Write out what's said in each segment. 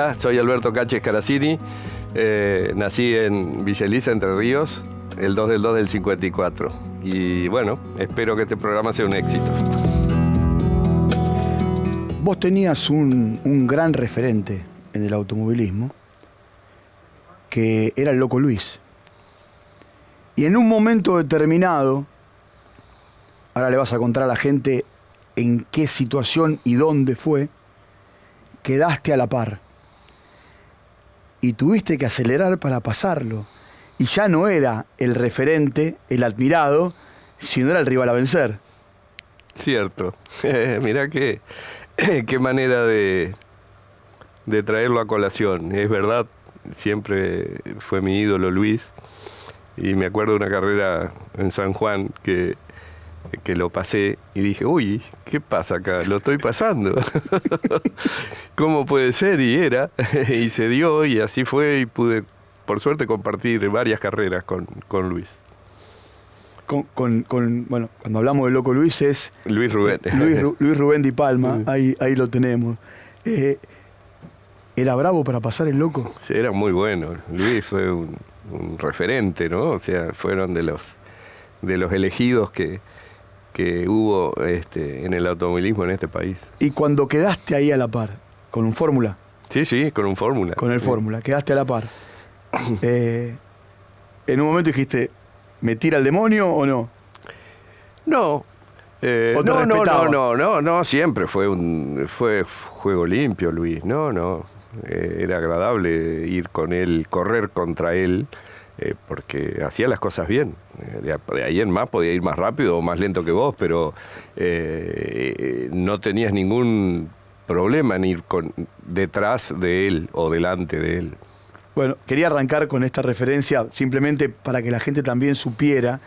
Hola, soy Alberto Cachi Scaracini. Nací en Villa Elisa, Entre Ríos, el 2 del 2 del 54. Y bueno, espero que este programa sea un éxito. Vos tenías un gran referente en el automovilismo, que era el Loco Luis. Y en un momento determinado, ahora le vas a contar a la gente en qué situación y dónde fue, quedaste a la par. Y tuviste que acelerar para pasarlo. Y ya no era el referente, el admirado, sino era el rival a vencer. Cierto. Mirá qué manera de traerlo a colación. Es verdad, siempre fue mi ídolo Luis. Y me acuerdo de una carrera en San Juan que lo pasé y dije, uy, ¿qué pasa acá? Lo estoy pasando. ¿Cómo puede ser? Y era, y se dio, y así fue, y pude, por suerte, compartir varias carreras con Luis. Bueno, cuando hablamos de Loco Luis es... Luis Rubén. Luis Rubén Di Palma, ahí lo tenemos. ¿Era bravo para pasar el Loco? Sí, era muy bueno. Luis fue un referente, ¿no? O sea, fueron de los elegidos que hubo en el automovilismo en este país. ¿Y cuando quedaste ahí a la par? ¿Con un Fórmula? Sí, con un Fórmula. Con el Fórmula, quedaste a la par. En un momento dijiste, ¿me tira el demonio o no? No. No, siempre fue juego limpio, Luis. No. Era agradable ir con él, correr contra él, porque hacía las cosas bien. De ahí en más podía ir más rápido o más lento que vos, pero no tenías ningún problema en ir detrás de él o delante de él. Bueno, quería arrancar con esta referencia simplemente para que la gente también supiera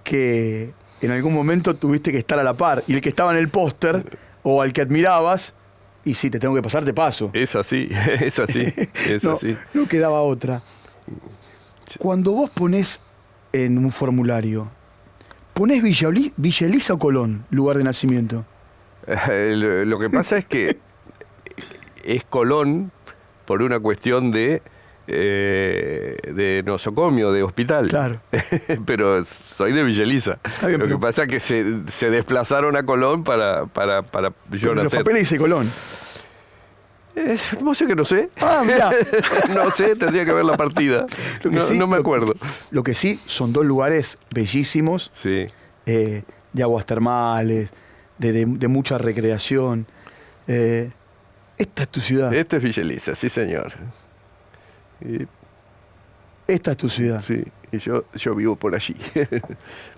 que en algún momento tuviste que estar a la par, y el que estaba en el póster o al que admirabas, y si te tengo que pasar, te paso. Es así. Así. No quedaba otra. Cuando vos ponés en un formulario, ¿ponés Villa Elisa o Colón, lugar de nacimiento? Lo que pasa es que es Colón por una cuestión de nosocomio, de hospital. Claro. Pero soy de Villa Elisa. Bien, lo que pasa es que se desplazaron a Colón para yo nacer. Los papeles dice Colón. No sé que no sé. Mirá. No sé, tendría que ver la partida. No me acuerdo. Lo que sí, son dos lugares bellísimos. Sí. De aguas termales, de mucha recreación. Esta es tu ciudad. Esta es Villa Elisa, sí señor. Esta es tu ciudad. Sí, y yo vivo por allí,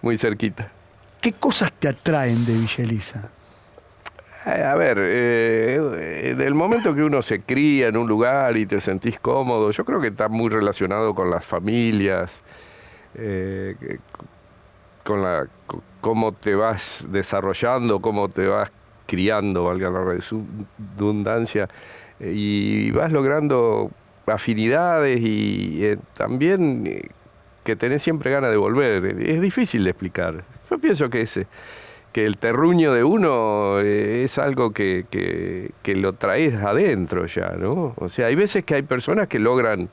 muy cerquita. ¿Qué cosas te atraen de Villa Elisa? A ver, del momento que uno se cría en un lugar y te sentís cómodo, yo creo que está muy relacionado con las familias, con cómo te vas desarrollando, cómo te vas criando, valga la redundancia, y vas logrando afinidades y también que tenés siempre ganas de volver. Es difícil de explicar. Yo pienso que el terruño de uno es algo que lo traes adentro ya, ¿no? O sea, hay veces que hay personas que logran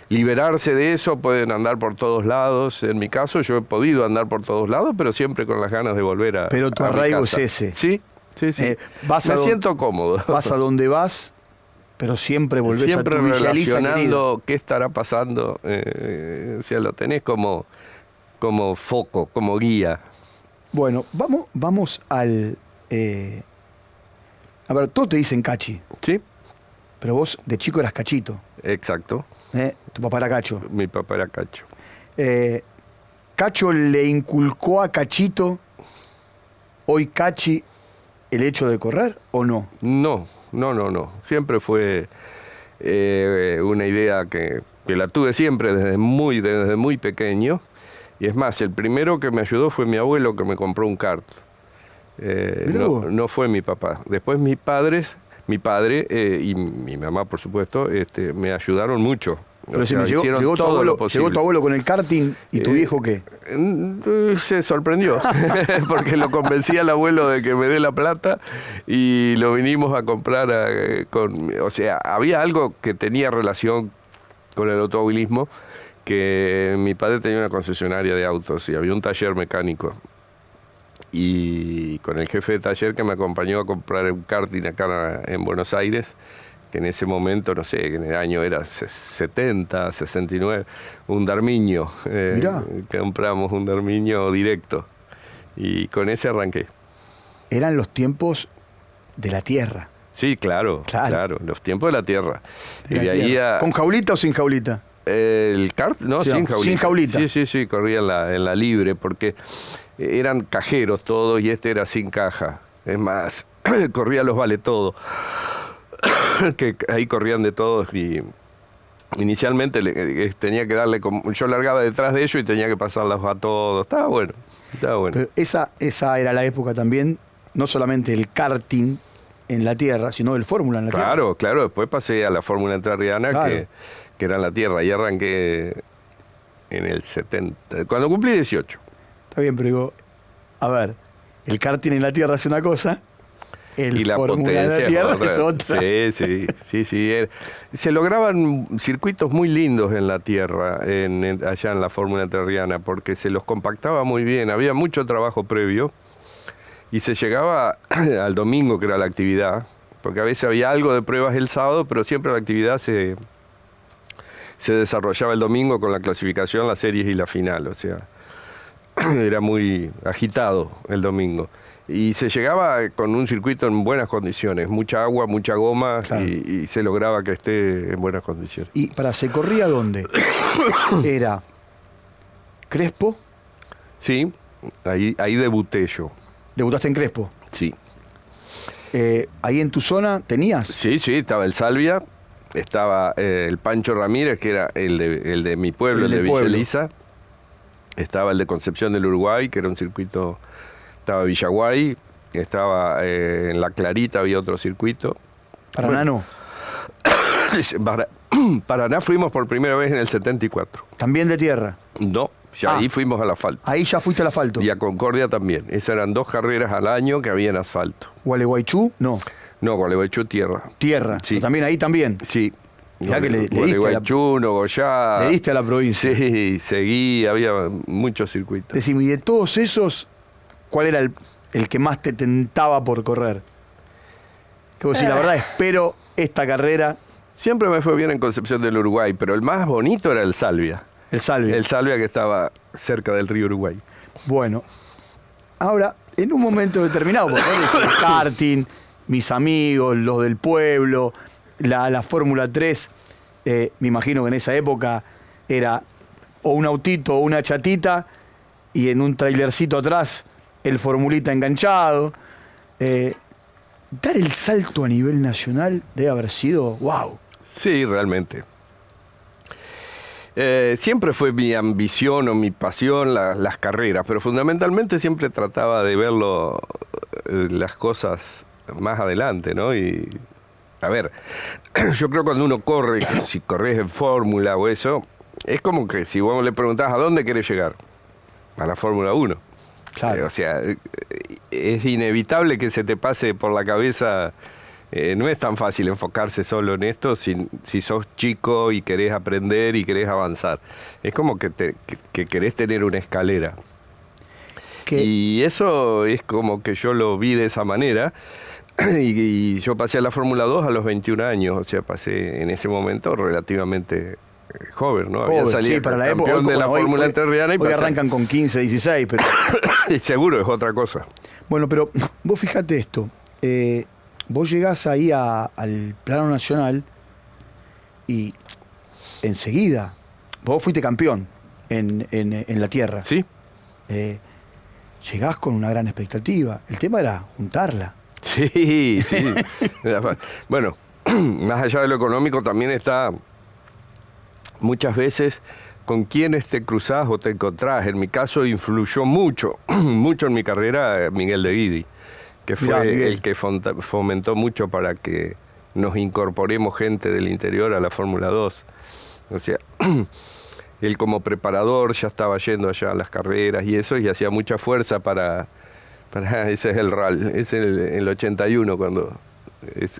liberarse de eso, pueden andar por todos lados. En mi caso, yo he podido andar por todos lados, pero siempre con las ganas de volver a Pero tu arraigo es ese. Sí. Me siento cómodo. Vas a donde vas, pero siempre volvés siempre a tu Villa Elisa, relacionando qué estará pasando. O sea, lo tenés como foco, como guía. Bueno, vamos al... A ver, todos te dicen Cachi. Sí. Pero vos de chico eras Cachito. Exacto. Tu papá era Cacho. Mi papá era Cacho. ¿Cacho le inculcó a Cachito, hoy Cachi, el hecho de correr o no? No. Siempre fue una idea que la tuve siempre desde muy pequeño. Y es más, el primero que me ayudó fue mi abuelo, que me compró un kart. No fue mi papá. Después mi padre y mi mamá, por supuesto, me ayudaron mucho Pero O si sea, me llegó, hicieron llegó, todo lo llegó tu posible. abuelo con el karting y tu viejo ¿qué? Se sorprendió, porque lo convencí al abuelo de que me dé la plata y lo vinimos a comprar o sea, había algo que tenía relación con el automovilismo, que mi padre tenía una concesionaria de autos y había un taller mecánico. Y con el jefe de taller que me acompañó a comprar un karting acá en Buenos Aires, que en ese momento, no sé, que en el año era 70, 69, un Darmiño. Mirá. Compramos un Darmiño directo y con ese arranqué. Eran los tiempos de la tierra. Sí, claro, Claro. claro, los tiempos de la tierra. de Y la de ahí tierra. a... ¿Con jaulita o sin jaulita? El kart, no, Sí, sin jaulita. sin jaulita. Sí, corría en la libre, porque eran cajeros todos y este era sin caja. Es más, corría los vale todo. Que ahí corrían de todos y inicialmente tenía que darle, yo largaba detrás de ellos y tenía que pasarlos a todos. Estaba bueno, estaba bueno. Pero esa era la época también, no solamente el karting en la tierra, sino del Fórmula en la tierra. Claro, claro, después pasé a la Fórmula Entrerriana, Claro. que era en la tierra, y arranqué en el 70, cuando cumplí 18. Está bien, pero digo, a ver, el karting en la tierra es una cosa, el Y la Fórmula en la potencia tierra es otra. Sí. Se lograban circuitos muy lindos en la tierra, allá en la Fórmula Entrerriana, porque se los compactaba muy bien, había mucho trabajo previo, y se llegaba al domingo, que era la actividad, porque a veces había algo de pruebas el sábado, pero siempre la actividad se desarrollaba el domingo con la clasificación, las series y la final, o sea, era muy agitado el domingo. Y se llegaba con un circuito en buenas condiciones, mucha agua, mucha goma, Claro. y se lograba que esté en buenas condiciones. ¿Y para se corría dónde? Era Crespo, Sí, ahí debuté yo, debutaste en Crespo. sí. Ahí en tu zona tenías. Sí, estaba el Salvia, estaba el Pancho Ramírez, que era el de mi pueblo, El el de del Villa pueblo. Elisa. Estaba el de Concepción del Uruguay, que era un circuito, estaba Villaguay, estaba en La Clarita, había otro circuito. Paraná no. Paraná fuimos por primera vez en el 74. También de tierra. No, ya Ah. ahí fuimos al asfalto. Ahí ya fuiste al asfalto. Y a Concordia también. Esas eran 2 carreras al año que había en asfalto. Gualeguaychú, no. No, Gualeguaychú tierra. Tierra. Sí. Pero también ahí también. Sí. Mirá que le diste a la- Gualeguaychú, Nogoyá. Le diste a la provincia. Sí, seguí, había muchos circuitos. Decime, y de todos esos, ¿cuál era el que más te tentaba por correr? Que vos decís, la verdad, espero esta carrera, Siempre me fue bien en Concepción del Uruguay, pero el más bonito era el Salvia. el Salve. El Salvia que estaba cerca del río Uruguay. Bueno, ahora, en un momento determinado, porque vos decís, el karting, mis amigos, los del pueblo, la Fórmula 3, me imagino que en esa época era o un autito o una chatita y en un trailercito atrás el formulita enganchado. Dar el salto a nivel nacional debe haber sido wow. Sí, realmente. Siempre fue mi ambición o mi pasión las carreras, pero fundamentalmente siempre trataba de verlo, las cosas más adelante, ¿no? Y, a ver, yo creo que cuando uno corre, si corres en fórmula o eso, es como que si vos le preguntás a dónde querés llegar, a la Fórmula 1. Claro. O sea, es inevitable que se te pase por la cabeza. No es tan fácil enfocarse solo en esto si sos chico y querés aprender y querés avanzar. Es como que querés tener una escalera. Que- Y eso es como que yo lo vi de esa manera. Y yo pasé a la Fórmula 2 a los 21 años. O sea, pasé en ese momento relativamente joven, ¿no? Había Joven, salido sí, para la época. campeón de la Bueno, Fórmula Entrerriana y hoy pasé. arrancan con 15, 16, pero Y seguro es otra cosa. bueno, pero vos fijate esto. Vos llegás ahí al plano nacional y enseguida, vos fuiste campeón en la tierra. ¿Sí? Llegás con una gran expectativa. El tema era juntarla. Sí. Bueno, más allá de lo económico también está muchas veces con quiénes te cruzás o te encontrás. En mi caso influyó mucho en mi carrera Miguel de Guidi, que fue Mirá, Miguel. el que fomentó mucho para que nos incorporemos gente del interior a la Fórmula 2. O sea, él como preparador ya estaba yendo allá a las carreras y eso, y hacía mucha fuerza para ese es el RAL, es el 81 cuando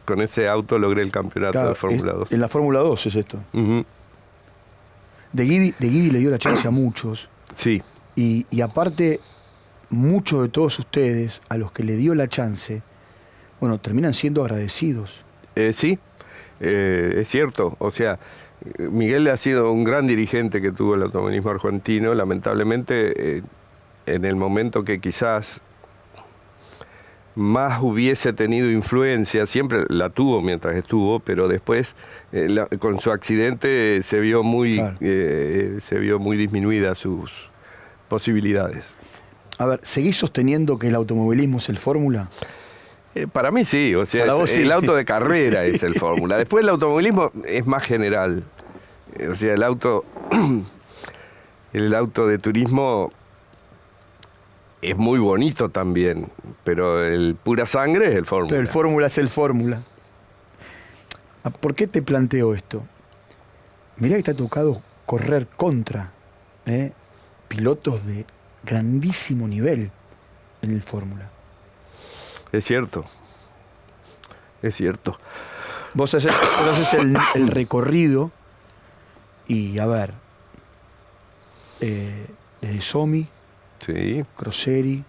con ese auto logré el campeonato Claro, de Fórmula 2. En la Fórmula 2 es esto. Ujú. De Guidi le dio la chance a muchos. Sí, Y aparte, muchos de todos ustedes, a los que le dio la chance, bueno, terminan siendo agradecidos. sí, es cierto. O sea, Miguel ha sido un gran dirigente que tuvo el automovilismo argentino. Lamentablemente, en el momento que quizás más hubiese tenido influencia, siempre la tuvo mientras estuvo, pero después con su accidente se vio muy disminuida sus posibilidades. A ver, ¿seguís sosteniendo que el automovilismo es el Fórmula? Para mí sí, o sea, Para vos sí. el auto de carrera es el Fórmula. Después el automovilismo es más general. O sea, el auto de turismo es muy bonito también, pero el pura sangre es el Fórmula. Pero el Fórmula es el Fórmula. ¿Por qué te planteo esto? Mirá que te ha tocado correr contra pilotos de grandísimo nivel en el Fórmula. Es cierto. Es cierto. Vos haces el recorrido y, a ver, desde Somi, Sí, Croseri,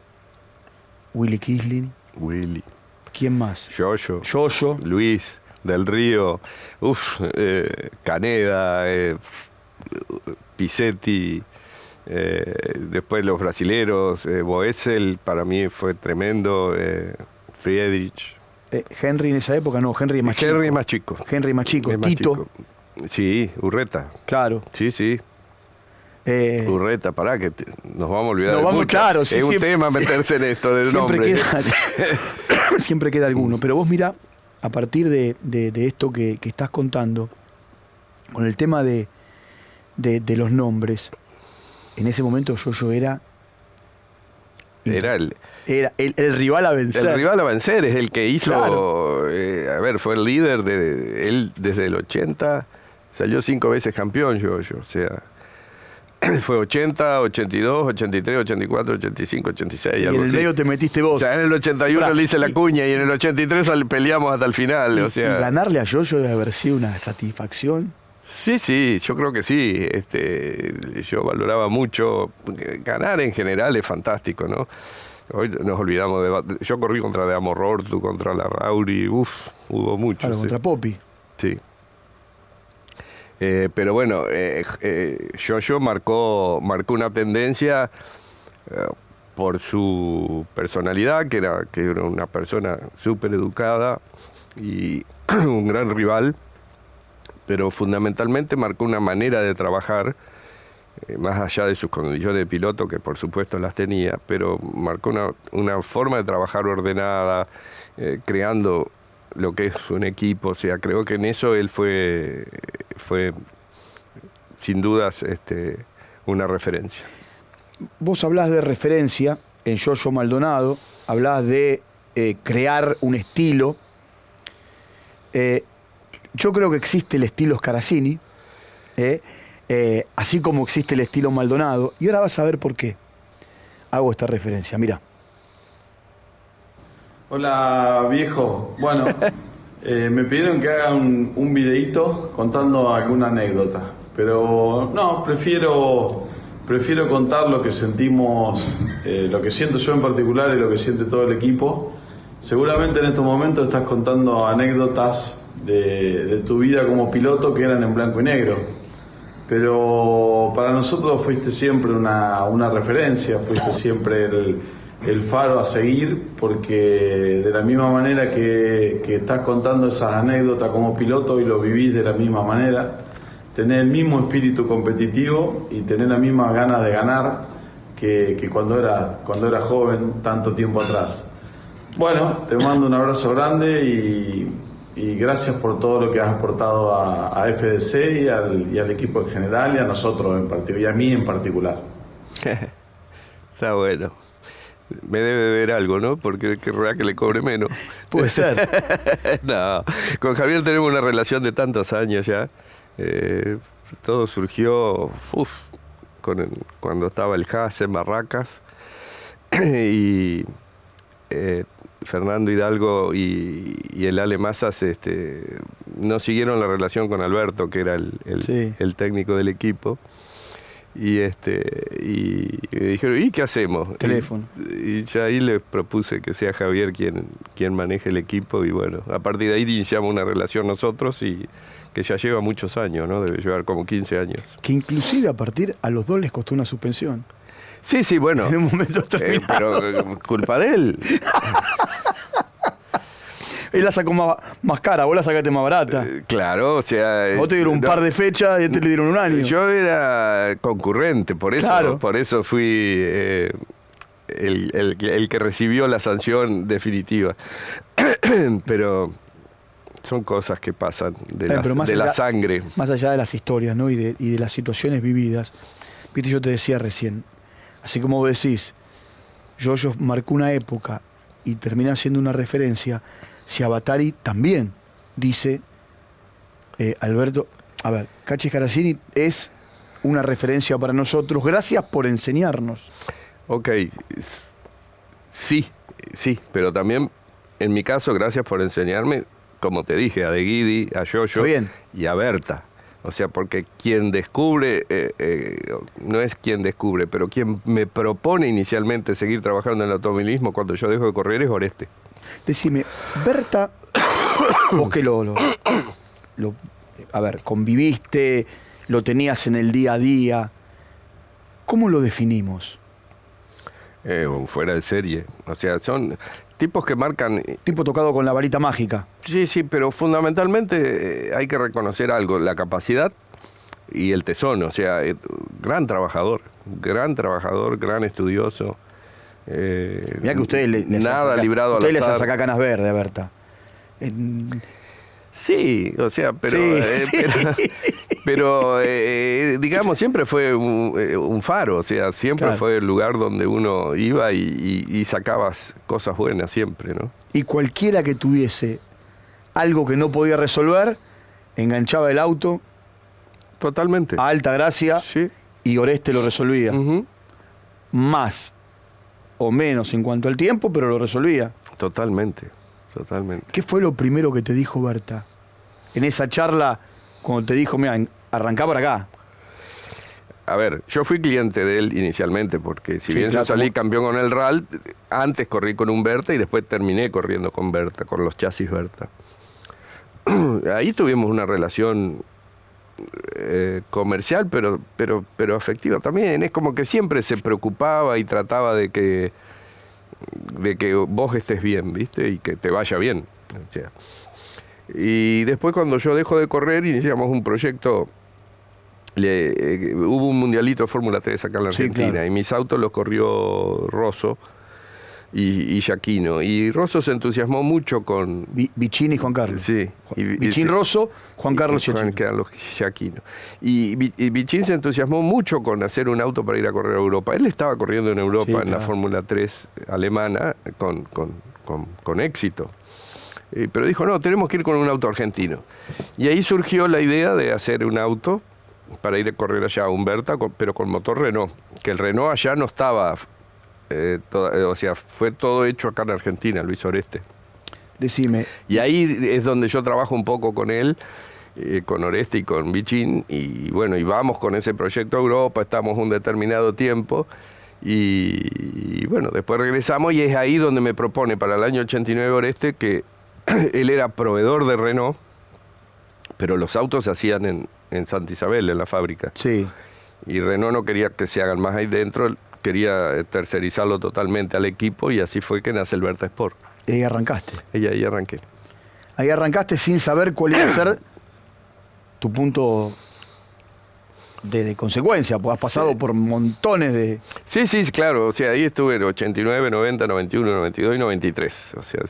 Willy Kisling, Willy, ¿quién más? Yoyo, Yoyo, Luis, Del Río, Caneda, Pisetti, después los brasileros, Boesel, para mí fue tremendo, Friedrich. Henry en esa época no, Henry es más chico. Henry es más chico. Henry más chico, Es más Tito, chico. Sí, Urreta. claro. Sí, sí. Urreta, pará, que nos vamos a olvidar No, de vamos, mucho. claro, sí, es un siempre- tema meterse en esto del Siempre nombre. queda, siempre queda alguno. Pero vos mirá, a partir de esto que estás contando, con el tema de los nombres, en ese momento yo era Era el rival a vencer. rival a vencer, es el que hizo, Claro. fue el líder de él desde el 80, salió 5 veces campeón yo, o sea, fue 80, 82, 83, 84, 85, 86, Y en algo el así. medio te metiste vos. O sea, en el 81 Pará, le hice la y- cuña y en el 83 peleamos hasta el final, y, o sea. y ganarle a Yoyo debe haber sido una satisfacción. Sí, yo creo que sí. Yo valoraba mucho. Ganar en general es fantástico, ¿no? Hoy nos olvidamos de... Yo corrí contra De Amorortu, contra Larrauri, hubo mucho. Claro, sí. contra Popi. Sí. Pero bueno, Yoyo marcó una tendencia por su personalidad, que era una persona súper educada y un gran rival, pero fundamentalmente marcó una manera de trabajar, más allá de sus condiciones de piloto, que por supuesto las tenía, pero marcó una forma de trabajar ordenada, creando lo que es un equipo. O sea, creo que en eso él fue sin dudas una referencia. Vos hablás de referencia en Yoyo Maldonado, hablás de crear un estilo. Yo creo que existe el estilo Scaracini, así como existe el estilo Maldonado, y ahora vas a ver por qué hago esta referencia. Mirá. Hola viejo, bueno, me pidieron que haga un videíto contando alguna anécdota, pero no, prefiero contar lo que sentimos, lo que siento yo en particular y lo que siente todo el equipo. Seguramente en estos momentos estás contando anécdotas de tu vida como piloto que eran en blanco y negro, pero para nosotros fuiste siempre una referencia, fuiste siempre el faro a seguir, porque de la misma manera que estás contando esas anécdotas como piloto y lo vivís de la misma manera, tenés el mismo espíritu competitivo y tenés las mismas ganas de ganar que cuando era joven, tanto tiempo atrás. Bueno, te mando un abrazo grande y gracias por todo lo que has aportado a FDC y al equipo en general y a nosotros en particular, y a mí en particular. Está bueno. Me debe ver algo, ¿no? Porque querrá que le cobre menos. Puede ser. No, con Javier tenemos una relación de tantos años ya. Todo surgió cuando estaba el Haas en Barracas y Fernando Hidalgo y el Ale Mazas no siguieron la relación con Alberto, que era el técnico del equipo. Y me dijeron, ¿y qué hacemos? Teléfono. Y ya ahí les propuse que sea Javier quien maneje el equipo, y bueno, a partir de ahí iniciamos una relación nosotros, y que ya lleva muchos años, ¿no? Debe llevar como 15 años. Que inclusive a los dos les costó una suspensión. Sí, bueno. En un momento determinado. Pero culpa de él. Él la sacó más cara, vos la sacaste más barata. Claro, o sea... Vos te dieron un par de fechas y a te le dieron un año. Yo era concurrente, por eso, claro. Por eso fui el que recibió la sanción definitiva. Pero son cosas que pasan de la sangre. Más allá de las historias, ¿no? y de las situaciones vividas. Viste, yo te decía recién, así como vos decís, yo marcó una época y termina siendo una referencia. Si Avatari también dice, Alberto, a ver, Cachi Scaracini es una referencia para nosotros, gracias por enseñarnos. Ok, sí, pero también, en mi caso, gracias por enseñarme, como te dije, a De Guidi, a Yoyo y a Berta. O sea, porque quien descubre, no es quien descubre, pero quien me propone inicialmente seguir trabajando en el automovilismo cuando yo dejo de correr es Oreste. Decime, Berta, vos que a ver, conviviste, lo tenías en el día a día, ¿cómo lo definimos? Fuera de serie. O sea, son tipos que marcan... Tipo tocado con la varita mágica. Sí, pero fundamentalmente hay que reconocer algo, la capacidad y el tesón. O sea, gran trabajador, gran estudioso. Mirá que ustedes nada librado al azar. Ustedes les saca canas verdes a Berta. Sí, o sea, pero digamos, siempre fue un faro, o sea, siempre fue el lugar donde uno iba y sacabas cosas buenas siempre, ¿no? Y cualquiera que tuviese algo que no podía resolver, enganchaba el auto. Totalmente. A Altagracia, sí. Y Oreste lo resolvía. Más o menos en cuanto al tiempo, pero lo resolvía. Totalmente. ¿Qué fue lo primero que te dijo Berta? En esa charla, cuando te dijo, mira, arrancá por acá. A ver, yo fui cliente de él inicialmente, porque si bien yo salí campeón con el RAL, antes corrí con un Berta y después terminé corriendo con Berta, con los chasis Berta. Ahí tuvimos una relación comercial, pero afectiva también. Es como que siempre se preocupaba y trataba de que vos estés bien, ¿viste? Y que te vaya bien. O sea. Y después, cuando yo dejo de correr, iniciamos un proyecto. Hubo un mundialito de Fórmula 3 acá en la Argentina, claro. Y mis autos los corrió Rosso y Giacchino. Y Rosso se entusiasmó mucho con... Vicini y Juan Carlos. Sí. Vicini Rosso, Juan Carlos Giacchino. Y Vicini se entusiasmó mucho con hacer un auto para ir a correr a Europa. Él estaba corriendo en Europa, en la Fórmula 3 alemana, con éxito. Pero dijo, no, tenemos que ir con un auto argentino. Y ahí surgió la idea de hacer un auto para ir a correr allá a Humberta, pero con motor Renault. Que el Renault allá no estaba... o sea, fue todo hecho acá en Argentina, Luis Oreste. Decime. Y ahí es donde yo trabajo un poco con él, con Oreste y con Vichin, y bueno, y vamos con ese proyecto a Europa, estamos un determinado tiempo, y bueno, después regresamos, y es ahí donde me propone para el año 89 Oreste, que él era proveedor de Renault, pero los autos se hacían en Santa Isabel, en la fábrica. Sí. Y Renault no quería que se hagan más ahí dentro, quería tercerizarlo totalmente al equipo, y así fue que nace el Berta Sport. Y ahí arrancaste. Ahí arranqué. Ahí arrancaste sin saber cuál iba a ser tu punto de consecuencia, pues has pasado por montones de... Sí, claro, o sea, ahí estuve en 89, 90, 91, 92 y 93, o sea...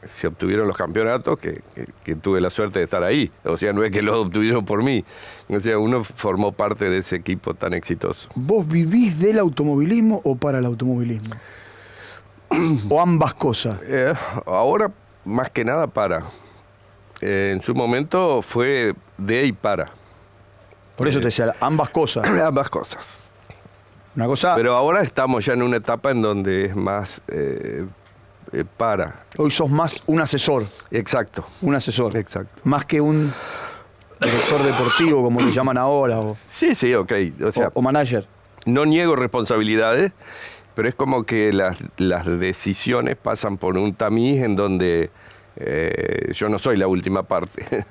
se obtuvieron los campeonatos que tuve la suerte de estar ahí. O sea, no es que los obtuvieron por mí. O sea, uno formó parte de ese equipo tan exitoso. ¿Vos vivís del automovilismo o para el automovilismo? ¿O ambas cosas? Ahora, más que nada, para. En su momento fue de y para. Por eso te decía, ambas cosas. Ambas cosas. Una cosa, Pero ahora estamos ya en una etapa en donde es más para. hoy sos más un asesor. Exacto. Un asesor. Exacto. Más que un director deportivo, como le llaman ahora, Sí, sí, ok. O sea, o manager. no niego responsabilidades, pero es como que las decisiones pasan por un tamiz en donde yo no soy la última parte.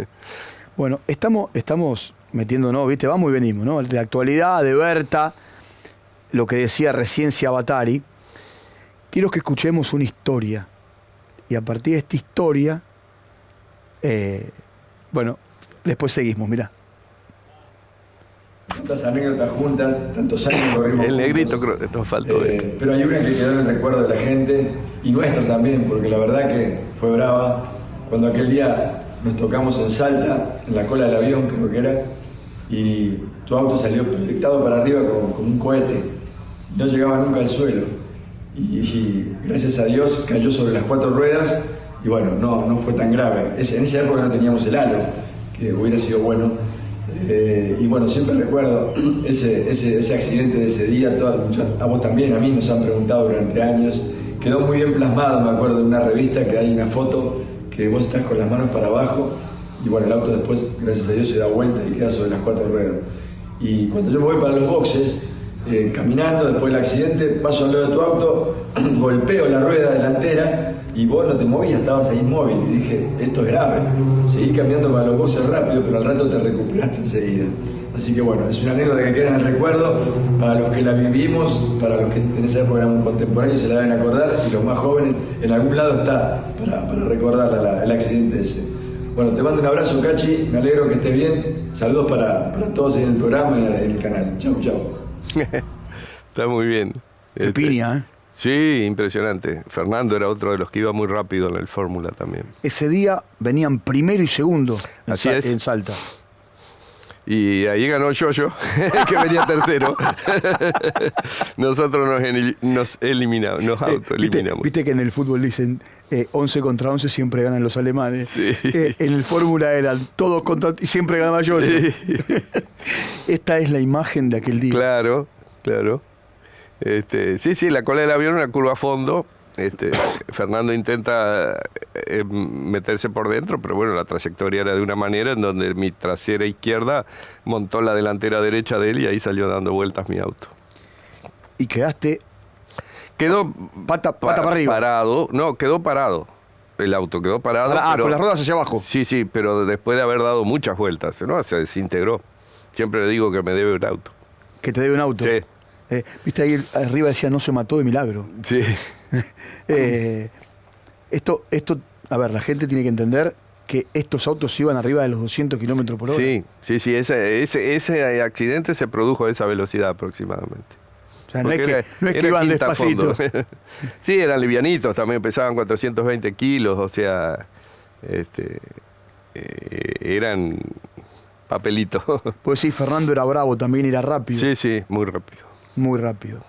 Bueno, estamos metiéndonos, ¿viste? Vamos y venimos, ¿no? De la actualidad, de Berta, lo que decía recién Ciabatari. Quiero que escuchemos una historia. Y a partir de esta historia, bueno, después seguimos, mirá. Tantas anécdotas juntas, tantos años corrimos El negrito juntos. creo que nos faltó. Pero hay una que quedó en el recuerdo de la gente y nuestro también, porque la verdad que fue brava. Cuando aquel día nos tocamos en Salta, en la cola del avión creo que era, y tu auto salió proyectado para arriba con un cohete. No llegaba nunca al suelo. Y gracias a Dios cayó sobre las 4 ruedas y bueno, no fue tan grave. En esa época no teníamos el halo, que hubiera sido bueno. Y bueno, siempre recuerdo ese accidente de ese día, a vos también, a mí nos han preguntado durante años, quedó muy bien plasmado, me acuerdo de una revista que hay una foto que vos estás con las manos para abajo y bueno, el auto después, gracias a Dios, se da vuelta y queda sobre las 4 ruedas. Y cuando yo me voy para los boxes, caminando después del accidente, paso al lado de tu auto, golpeo la rueda delantera y vos no te movías, estabas ahí inmóvil y dije, esto es grave, seguí caminando para los boxes rápido, pero al rato te recuperaste enseguida. Así que bueno, es una anécdota que queda en el recuerdo, para los que la vivimos, para los que en esa época éramos contemporáneos se la deben acordar, y los más jóvenes, en algún lado está para recordar el accidente ese. Bueno, te mando un abrazo, Cachi, me alegro que estés bien, saludos para todos en el programa y en el canal. Chau, chau. Está muy bien. Qué piña, ¿eh? Sí, impresionante. Fernando era otro de los que iba muy rápido en el Fórmula también. Ese día venían primero y segundo Así es. en Salta. Y ahí ganó Yoyo, que venía tercero. Nosotros nos eliminamos, nos autoeliminamos. Viste que en el fútbol dicen 11 contra 11 siempre ganan los alemanes. Sí. En el Fórmula eran todos contra y siempre ganaba yo. Sí. Esta es la imagen de aquel día. Claro, claro. Sí, la cola del avión, una curva a fondo. Fernando intenta meterse por dentro, pero bueno, la trayectoria era de una manera en donde mi trasera izquierda montó la delantera derecha de él y ahí salió dando vueltas mi auto. Y quedaste Quedó pata para arriba. Parado, no, quedó parado. El auto quedó parado. Pero, con las ruedas hacia abajo. Sí, pero después de haber dado muchas vueltas, ¿no? Se desintegró. Siempre le digo que me debe un auto. Que te debe un auto. Sí. Viste ahí arriba decía no se mató de milagro. Sí. Esto, a ver, la gente tiene que entender que estos autos iban arriba de los 200 kilómetros por hora. Sí. Ese accidente se produjo a esa velocidad aproximadamente. O sea, no es que iban despacito. Sí, eran livianitos, también pesaban 420 kilos, o sea, eran papelitos. Pues sí, Fernando era bravo, también era rápido. Sí, muy rápido. Muy rápido.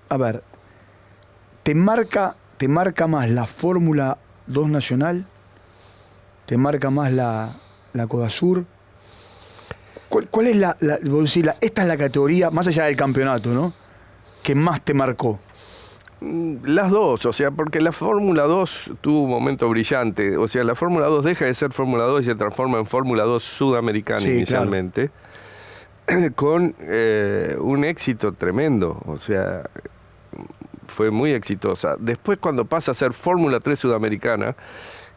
A ver, ¿te marca más la Fórmula 2 Nacional? ¿Te marca más la Codasur? ¿Cuál es esta es la categoría, más allá del campeonato, ¿no?, que más te marcó? Las dos, o sea, porque la Fórmula 2 tuvo un momento brillante. O sea, la Fórmula 2 deja de ser Fórmula 2 y se transforma en Fórmula 2 sudamericana inicialmente, claro. Con un éxito tremendo. O sea, fue muy exitosa. Después, cuando pasa a ser Fórmula 3 sudamericana,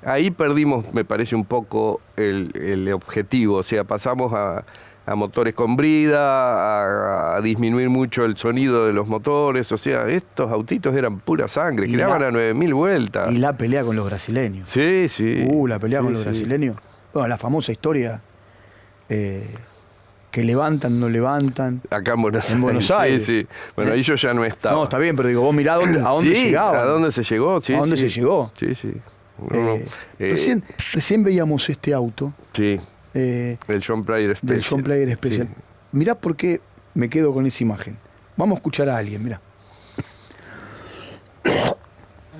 ahí perdimos, me parece, un poco el objetivo. O sea, pasamos a motores con brida, a disminuir mucho el sonido de los motores. O sea, estos autitos eran pura sangre, giraban a 9.000 vueltas. Y la pelea con los brasileños. Sí. La pelea con los brasileños. Bueno, la famosa historia que levantan, no levantan. Acá en Buenos Aires. Sí. Bueno, ahí yo ya no estaba. No, está bien, pero digo, vos mirá a dónde llegaban. ¿A dónde se llegó? Sí, ¿A dónde se llegó? Sí. Recién veíamos este auto. Sí. El John Player Special. Del John Player Special. Sí. Mirá por qué me quedo con esa imagen. Vamos a escuchar a alguien, mirá.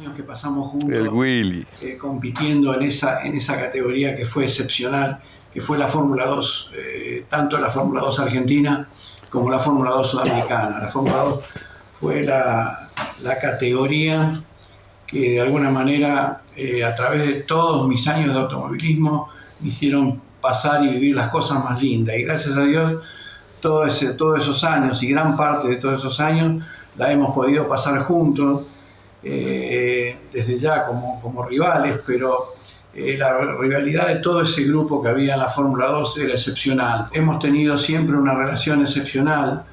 años que pasamos juntos, El Willy. compitiendo en esa categoría que fue excepcional, que fue la Fórmula 2, tanto la Fórmula 2 argentina como la Fórmula 2 sudamericana. La Fórmula 2 fue la categoría que de alguna manera, a través de todos mis años de automovilismo, me hicieron pasar y vivir las cosas más lindas. Y gracias a Dios, todos esos años y gran parte de todos esos años la hemos podido pasar juntos, desde ya como rivales, pero la rivalidad de todo ese grupo que había en la Fórmula 2 era excepcional. Hemos tenido siempre una relación excepcional.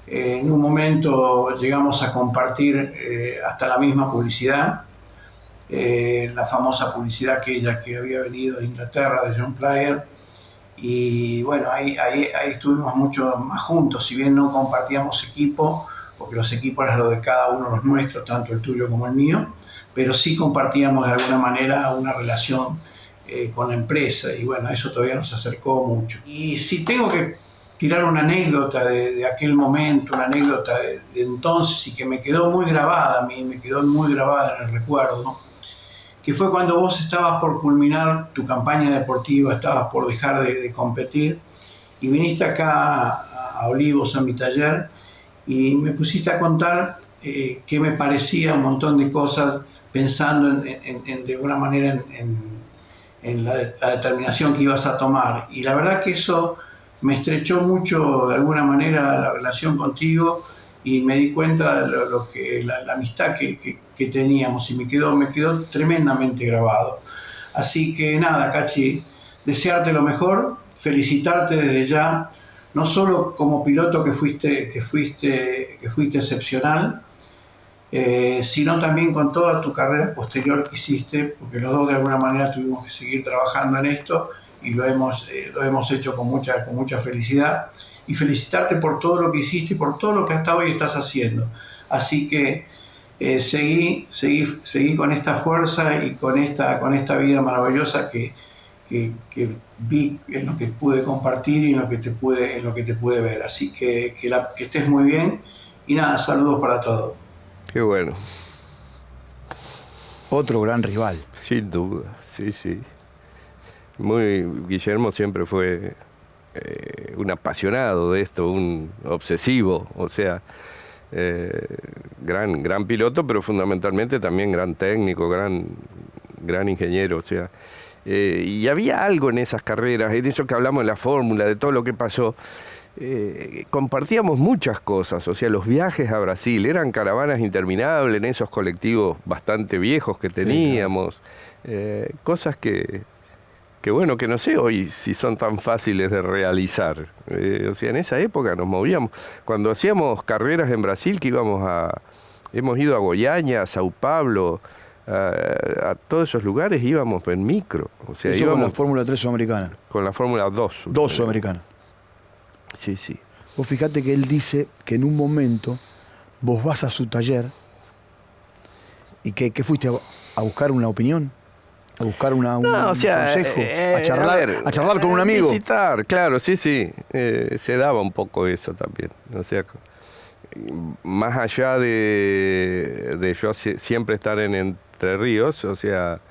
En un momento llegamos a compartir hasta la misma publicidad, la famosa publicidad aquella que había venido de Inglaterra, de John Player, y bueno, ahí estuvimos mucho más juntos, si bien no compartíamos equipo, porque los equipos eran los de cada uno, los nuestros, tanto el tuyo como el mío, pero sí compartíamos de alguna manera una relación con la empresa, y bueno, eso todavía nos acercó mucho. Y si tengo que tirar una anécdota de aquel momento, una anécdota de entonces, y que me quedó muy grabada, a mí me quedó muy grabada en el recuerdo, que fue cuando vos estabas por culminar tu campaña deportiva, estabas por dejar de competir, y viniste acá a Olivos, a mi taller, y me pusiste a contar que me parecía un montón de cosas, pensando de alguna manera en la determinación que ibas a tomar. Y la verdad que eso me estrechó mucho, de alguna manera, la relación contigo, y me di cuenta de la amistad que teníamos, y me quedó tremendamente grabado. Así que nada, Cachi, desearte lo mejor, felicitarte desde ya, no solo como piloto que fuiste excepcional, sino también con toda tu carrera posterior que hiciste, porque los dos de alguna manera tuvimos que seguir trabajando en esto, y lo hemos hecho con mucha felicidad, y felicitarte por todo lo que hiciste y por todo lo que hasta hoy estás haciendo. Así que seguí con esta fuerza y con esta vida maravillosa que vi, en lo que pude compartir y en lo que te pude ver. Así que estés muy bien, y nada, saludos para todos. Qué bueno. Otro gran rival. Sin duda, sí. Guillermo siempre fue un apasionado de esto, un obsesivo, o sea, gran piloto, pero fundamentalmente también gran técnico, gran ingeniero, o sea, y había algo en esas carreras, de eso que hablamos de la fórmula, de todo lo que pasó. Compartíamos muchas cosas, o sea, los viajes a Brasil eran caravanas interminables en esos colectivos bastante viejos que teníamos, cosas que bueno, que no sé hoy si son tan fáciles de realizar. O sea, en esa época nos movíamos. Cuando hacíamos carreras en Brasil, hemos ido a Goiânia, a Sao Paulo, a todos esos lugares íbamos en micro. O sea, eso íbamos con la Fórmula 3 sudamericana. Con la Fórmula 2. 2 sudamericana. Sí. Vos fijate que él dice que en un momento vos vas a su taller y que fuiste a buscar una opinión, a buscar un consejo, a charlar con un amigo. Visitar, claro, sí. Se daba un poco eso también. O sea, más allá de yo siempre estar en Entre Ríos, o sea,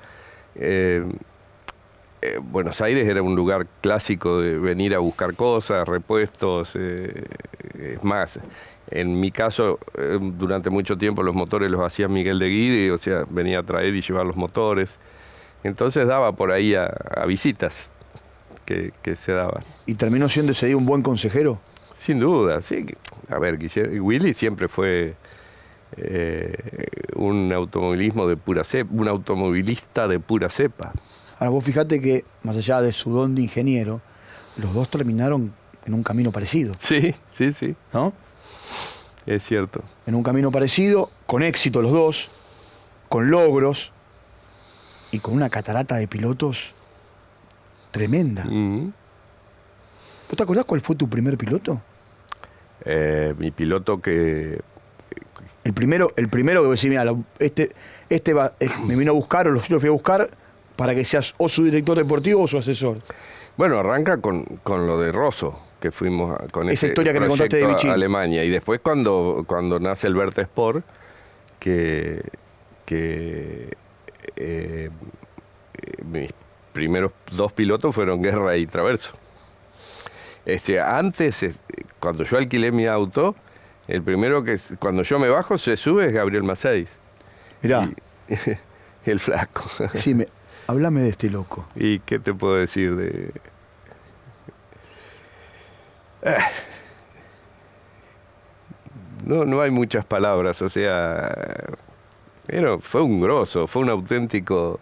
Buenos Aires era un lugar clásico de venir a buscar cosas, repuestos, es más, en mi caso, durante mucho tiempo los motores los hacía Miguel de Guidi, o sea, venía a traer y llevar los motores. Entonces daba por ahí a visitas que se daban. ¿Y terminó siendo ese día un buen consejero? Sin duda, sí. A ver, Willy siempre fue un automovilista de pura cepa. Ahora vos fijate que, más allá de su don de ingeniero, los dos terminaron en un camino parecido. Sí. ¿No? Es cierto. En un camino parecido, con éxito los dos, con logros y con una catarata de pilotos tremenda. ¿Vos te acordás cuál fue tu primer piloto? Mi piloto que... El primero que vos decís, mira, me vino a buscar, o lo fui a buscar para que seas o su director deportivo o su asesor. Bueno, arranca con lo de Rosso, que fuimos con esa historia que me contaste de Vichy. Alemania. Y después cuando nace el Vertesport, que que mis primeros 2 pilotos fueron Guerra y Traverso. Antes, cuando yo alquilé mi auto, el primero que cuando yo me bajo se sube es Gabriel Maceis. Mirá. El flaco. Sí, háblame de este loco. ¿Y qué te puedo decir de...? No hay muchas palabras, o sea, fue un grosso, fue un auténtico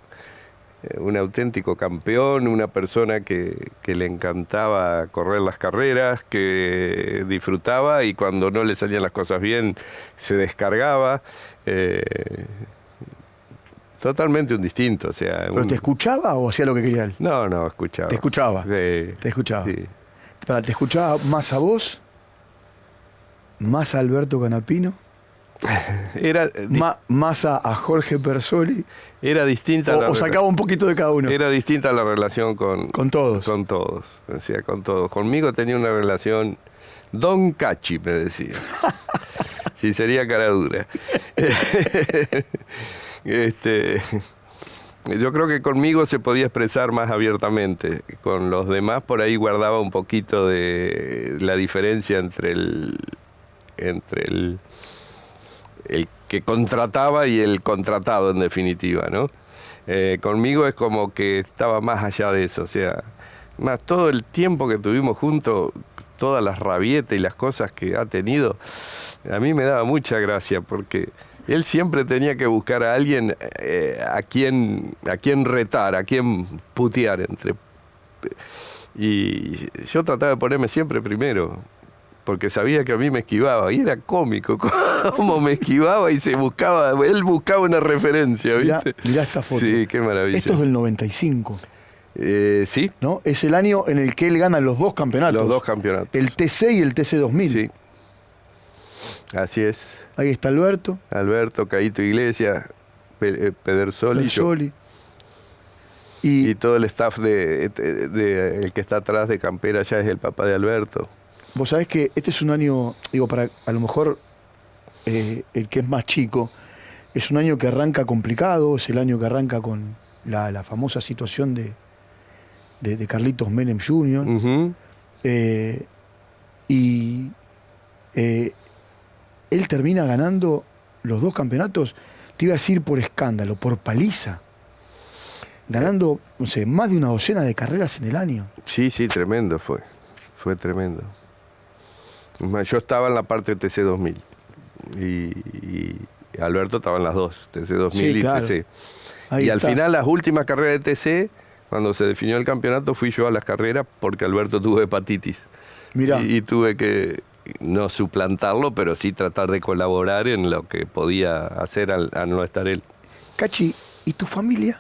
campeón, una persona que le encantaba correr las carreras, que disfrutaba y cuando no le salían las cosas bien se descargaba. Totalmente un distinto, o sea... ¿Pero te escuchaba o hacía lo que quería él? No, escuchaba. ¿Te escuchaba? Sí. ¿Te escuchaba? Sí. ¿Te escuchaba más a vos? ¿Más a Alberto Canapino? ¿Más a Jorge Persoli? Era distinta ¿O sacaba un poquito de cada uno? Era distinta la relación con todos. Con todos, o sea, con todos. Conmigo tenía una relación... Don Cachi, me decía. Sí, sería cara dura. Yo creo que conmigo se podía expresar más abiertamente. Con los demás por ahí guardaba un poquito de la diferencia entre el que contrataba y el contratado, en definitiva, ¿no? Conmigo es como que estaba más allá de eso, o sea, más todo el tiempo que tuvimos juntos, todas las rabietas y las cosas que ha tenido, a mí me daba mucha gracia porque él siempre tenía que buscar a alguien a quien retar, a quien putear. Y yo trataba de ponerme siempre primero, porque sabía que a mí me esquivaba, y era cómico cómo me esquivaba y él buscaba una referencia, ¿viste? Mirá esta foto. Sí, qué maravilla. Esto es del 95. Sí. ¿No? Es el año en el que él gana los 2 campeonatos. Los 2 campeonatos. El TC y el TC 2000. Sí. Así es. Ahí está Alberto. Caíto Iglesias, Pedersoli. Y todo el staff el que está atrás de Campera ya es el papá de Alberto. Vos sabés que este es un año, para a lo mejor el que es más chico, es un año que arranca complicado, es el año que arranca con la famosa situación de Carlitos Menem Jr. Uh-huh. Él termina ganando los 2 campeonatos, te iba a decir por escándalo, por paliza. Ganando, no sé, más de una docena de carreras en el año. Sí, tremendo fue. Fue tremendo. Yo estaba en la parte de TC 2000 y Alberto estaba en las 2, TC 2000 sí, y claro. TC. Ahí y está. al final, las últimas carreras de TC, cuando se definió el campeonato, fui yo a las carreras porque Alberto tuvo hepatitis. Mirá. Y tuve que no suplantarlo, pero sí tratar de colaborar en lo que podía hacer al no estar él. Cachi, ¿y tu familia?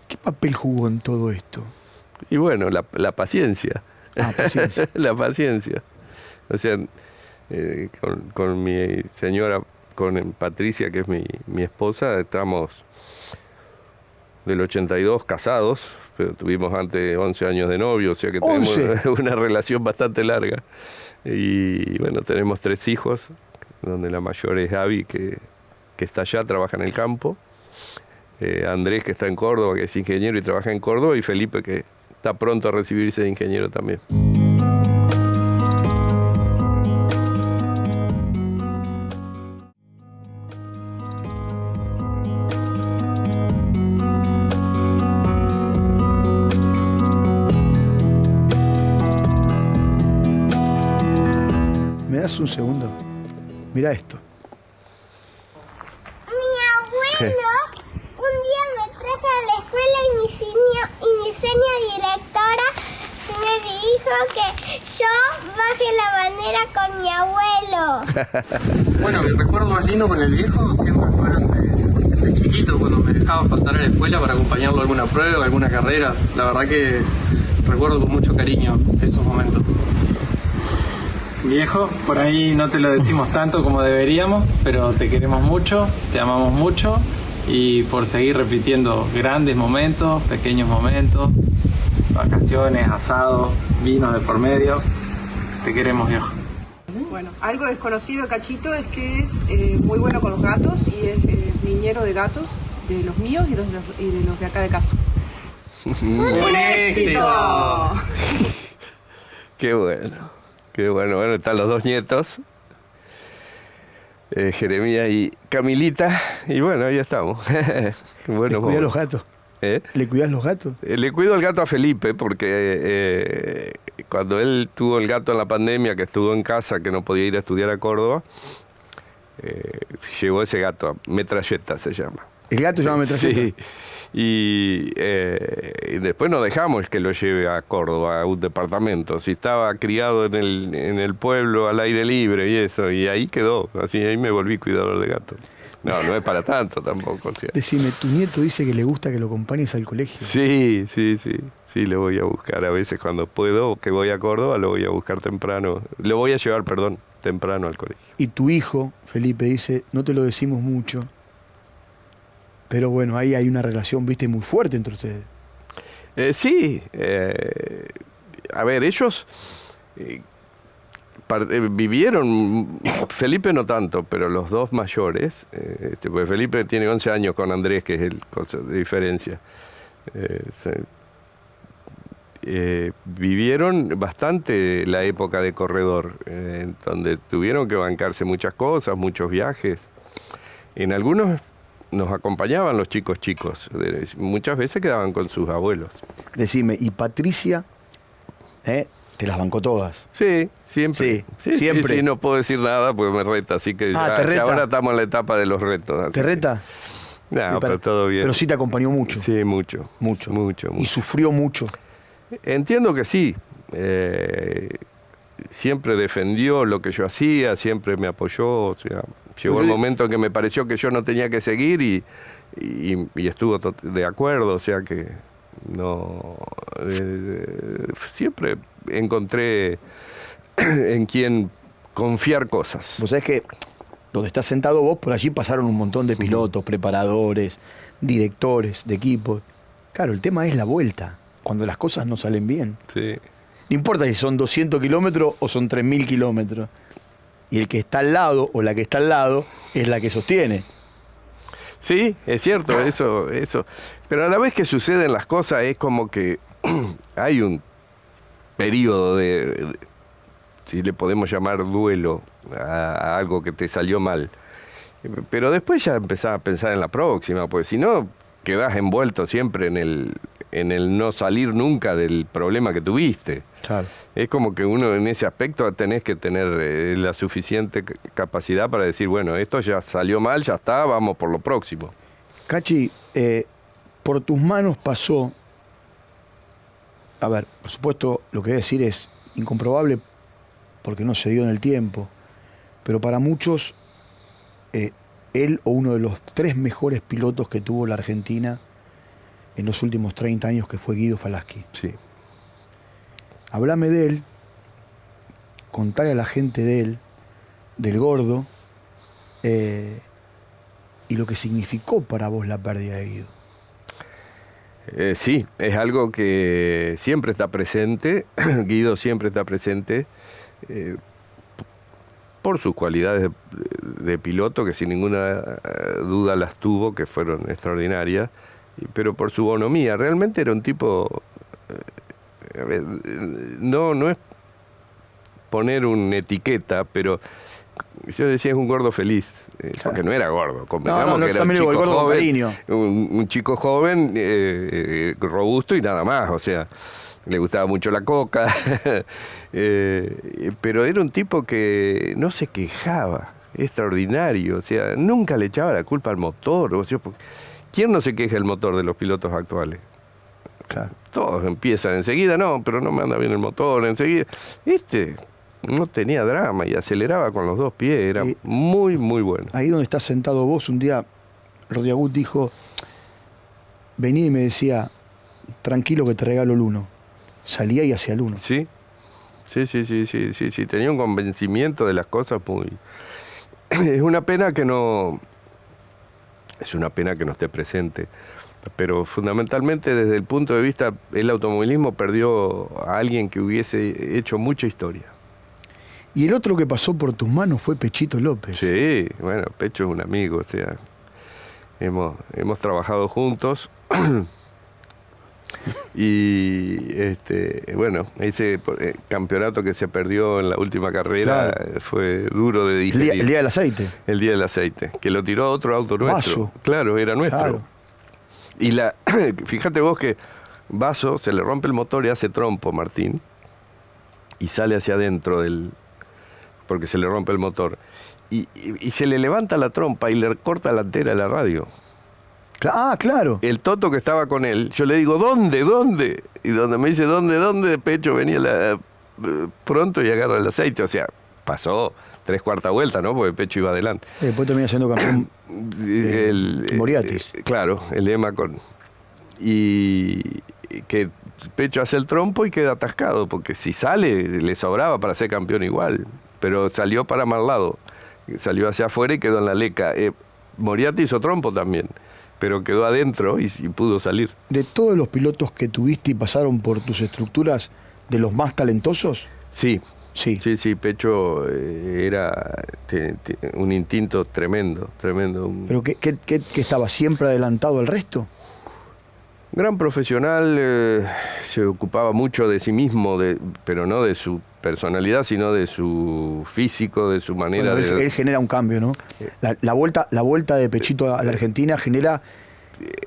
¿Qué papel jugó en todo esto? Y bueno, la paciencia. Paciencia. La paciencia. O sea, con mi señora, con Patricia, que es mi esposa, estamos del 82 casados, pero tuvimos antes 11 años de novio, o sea que tenemos una relación bastante larga. Y bueno, tenemos 3 hijos, donde la mayor es Abby, que está allá, trabaja en el campo. Andrés, que está en Córdoba, que es ingeniero y trabaja en Córdoba, y Felipe, que está pronto a recibirse de ingeniero también. ¿Me das un segundo? Mira esto. Mi abuelo un día me trajo a la escuela y mi señora directora me dijo que yo baje la bandera con mi abuelo. Bueno, mi recuerdo más lindo con el viejo siempre fueron de chiquito, cuando me dejaba faltar a la escuela para acompañarlo a alguna prueba, alguna carrera. La verdad que recuerdo con mucho cariño esos momentos. Viejo, por ahí no te lo decimos tanto como deberíamos, pero te queremos mucho, te amamos mucho, y por seguir repitiendo grandes momentos, pequeños momentos, vacaciones, asados, vinos de por medio, te queremos, viejo. Bueno, algo desconocido de Cachito es que es muy bueno con los gatos y es niñero de gatos, de los míos y de los de acá de casa. ¡Un éxito! Qué bueno, qué bueno. Bueno, están los 2 nietos, Jeremías y Camilita, y bueno, ahí estamos. Bueno, ¿Le cuidás los gatos? ¿Le cuidás los gatos? Le cuido el gato a Felipe porque cuando él tuvo el gato en la pandemia, que estuvo en casa, que no podía ir a estudiar a Córdoba, llevó ese gato, Metralleta se llama. ¿El gato se llama Metralleta? Sí. Y después no dejamos que lo lleve a Córdoba, a un departamento. Si estaba criado en el pueblo al aire libre y eso, y ahí quedó. Así ahí me volví cuidador de gatos. No es para tanto tampoco. O sea. Decime, tu nieto dice que le gusta que lo acompañes al colegio. Sí, le voy a buscar a veces cuando puedo, que voy a Córdoba, lo voy a buscar temprano. Lo voy a llevar, temprano al colegio. Y tu hijo, Felipe, dice, no te lo decimos mucho, pero bueno, ahí hay una relación, viste, muy fuerte entre ustedes. Sí. A ver, ellos vivieron, Felipe no tanto, pero los 2 mayores, pues Felipe tiene 11 años con Andrés, que es el cosa de diferencia. Vivieron bastante la época de corredor, donde tuvieron que bancarse muchas cosas, muchos viajes. En algunos nos acompañaban los chicos, muchas veces quedaban con sus abuelos. Decime, ¿y Patricia te las bancó todas? Sí, siempre. Sí, siempre. Sí, no puedo decir nada porque me reta, así que ¿te reta? Ahora estamos en la etapa de los retos. ¿Te reta? No, pero todo bien. Pero sí te acompañó mucho. Sí, mucho. Y sufrió mucho. Entiendo que sí. Siempre defendió lo que yo hacía, siempre me apoyó. O sea, llegó el momento en que me pareció que yo no tenía que seguir y estuvo de acuerdo. O sea que no. Siempre encontré en quien confiar cosas. Vos sabés que donde estás sentado vos, por allí pasaron un montón de pilotos, preparadores, directores de equipos. Claro, el tema es la vuelta, cuando las cosas no salen bien. Sí. No importa si son 200 kilómetros o son 3.000 kilómetros. Y el que está al lado o la que está al lado es la que sostiene. Sí, es cierto, eso. Pero a la vez que suceden las cosas es como que hay un periodo de si le podemos llamar duelo a algo que te salió mal. Pero después ya empezás a pensar en la próxima, pues si no, quedás envuelto siempre en el no salir nunca del problema que tuviste. Claro. Es como que uno en ese aspecto tenés que tener la suficiente capacidad para decir, bueno, esto ya salió mal, ya está, vamos por lo próximo. Cachi, por tus manos pasó, a ver, por supuesto lo que voy a decir es incomprobable porque no se dio en el tiempo, pero para muchos él o uno de los 3 mejores pilotos que tuvo la Argentina en los últimos 30 años, que fue Guido Falaschi. Sí. Háblame de él, contale a la gente de él, del Gordo, y lo que significó para vos la pérdida de Guido. Sí, es algo que siempre está presente, Guido siempre está presente, por sus cualidades de piloto, que sin ninguna duda las tuvo, que fueron extraordinarias, pero por su bonomía. Realmente era un tipo, no es poner una etiqueta, pero yo decía es un gordo feliz, porque no era gordo, convengamos que era un chico joven, robusto y nada más, o sea, le gustaba mucho la coca, pero era un tipo que no se quejaba, extraordinario, o sea, nunca le echaba la culpa al motor, o sea, ¿quién no se queja del motor de los pilotos actuales? Claro. Todos empiezan enseguida, no, pero no me anda bien el motor, enseguida. No tenía drama y aceleraba con los 2 pies, era muy, muy bueno. Ahí donde estás sentado vos, un día Rodiagut dijo, venía y me decía, tranquilo que te regalo el 1. Salía y hacía el 1. Sí, tenía un convencimiento de las cosas muy... Es una pena que no esté presente, pero fundamentalmente desde el punto de vista, el automovilismo perdió a alguien que hubiese hecho mucha historia. Y el otro que pasó por tus manos fue Pechito López. Sí, bueno, Pecho es un amigo, o sea, hemos trabajado juntos. Y bueno, ese campeonato que se perdió en la última carrera, claro, fue duro de digerir. El día del aceite. El día del aceite, que lo tiró otro auto nuestro. Vaso. Claro, era nuestro. Claro. Y fíjate vos que Vaso se le rompe el motor y hace trompo, Martín, y sale hacia adentro porque se le rompe el motor. Y se le levanta la trompa y le corta la antena de la radio. Ah, claro. El Toto que estaba con él, yo le digo, ¿dónde? Y donde me dice, ¿dónde? De pecho venía pronto y agarra el aceite. O sea, pasó 3/4 vuelta, ¿no? Porque Pecho iba adelante. Después termina siendo campeón Moriatis. Claro, el EMA y que Pecho hace el trompo y queda atascado, porque si sale, le sobraba para ser campeón igual. Pero salió para mal lado. Salió hacia afuera y quedó en la leca. Moriatis hizo trompo también, pero quedó adentro y pudo salir. De todos los pilotos que tuviste y pasaron por tus estructuras, ¿de los más talentosos? Sí. Sí. Sí, Pecho era un instinto tremendo. ¿Pero qué estaba siempre adelantado al resto? Gran profesional, se ocupaba mucho de sí mismo, pero no de su personalidad, sino de su físico, de su manera de... Él genera un cambio, ¿no? La vuelta de Pechito a la Argentina genera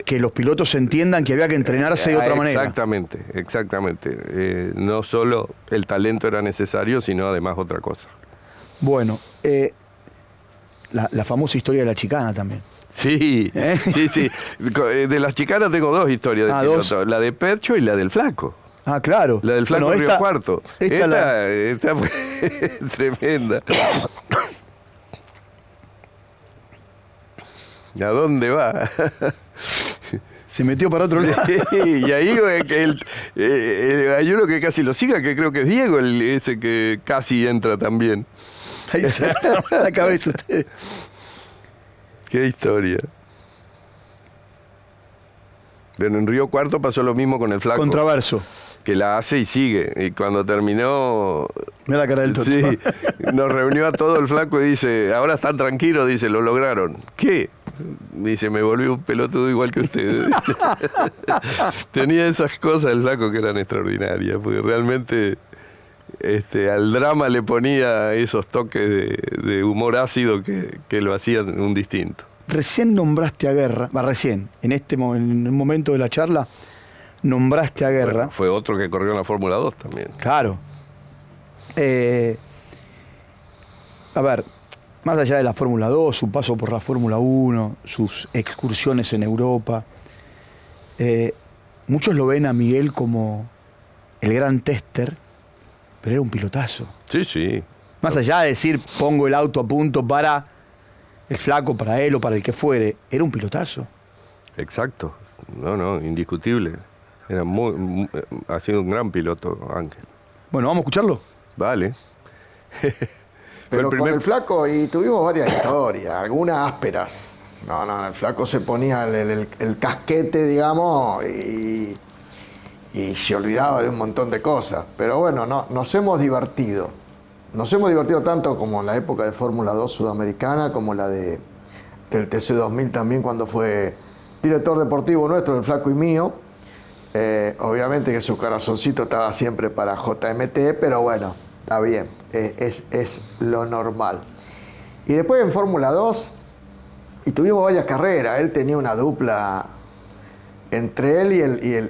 que los pilotos entiendan que había que entrenarse de otra manera. Exactamente. No solo el talento era necesario, sino además otra cosa. Bueno, la famosa historia de la chicana también. Sí. De las chicanas tengo 2 historias de piloto. ¿Dos? La de Pecho y la del Flaco. Ah, claro. La del Flaco Río Cuarto. Esta fue tremenda. ¿A dónde va? Se metió para otro lado. Y ahí hay uno que casi lo siga, que creo que es Diego, ese que casi entra también. Ahí se la cabeza usted. Qué historia. Pero en Río Cuarto pasó lo mismo con el Flaco. Contraverso. Que la hace y sigue. Y cuando terminó... Mira la cara del Toto. Sí, nos reunió a todo el Flaco y dice, ahora están tranquilos, dice, lo lograron. ¿Qué? Dice, me volví un pelotudo igual que ustedes. Tenía esas cosas el Flaco que eran extraordinarias, porque realmente al drama le ponía esos toques de humor ácido que lo hacían un distinto. Recién nombraste a Guerra, en un momento de la charla, nombraste a Guerra. Bueno, fue otro que corrió en la Fórmula 2 también. Claro. A ver, más allá de la Fórmula 2, su paso por la Fórmula 1, sus excursiones en Europa, muchos lo ven a Miguel como el gran tester, pero era un pilotazo. Sí. Más allá de decir, pongo el auto a punto para el Flaco, para él o para el que fuere, era un pilotazo. Exacto. No, indiscutible. Ha sido un gran piloto, Ángel. Bueno, ¿vamos a escucharlo? Vale. Pero con el Flaco, y tuvimos varias historias, algunas ásperas. No, el Flaco se ponía el casquete, digamos, y se olvidaba de un montón de cosas. Pero bueno, nos hemos divertido. Nos hemos divertido tanto como en la época de Fórmula 2 sudamericana, como la del TC2000 también, cuando fue director deportivo nuestro, el Flaco y mío. Obviamente que su corazoncito estaba siempre para JMT, pero bueno, está bien, es lo normal. Y después en Fórmula 2, y tuvimos varias carreras, él tenía una dupla entre él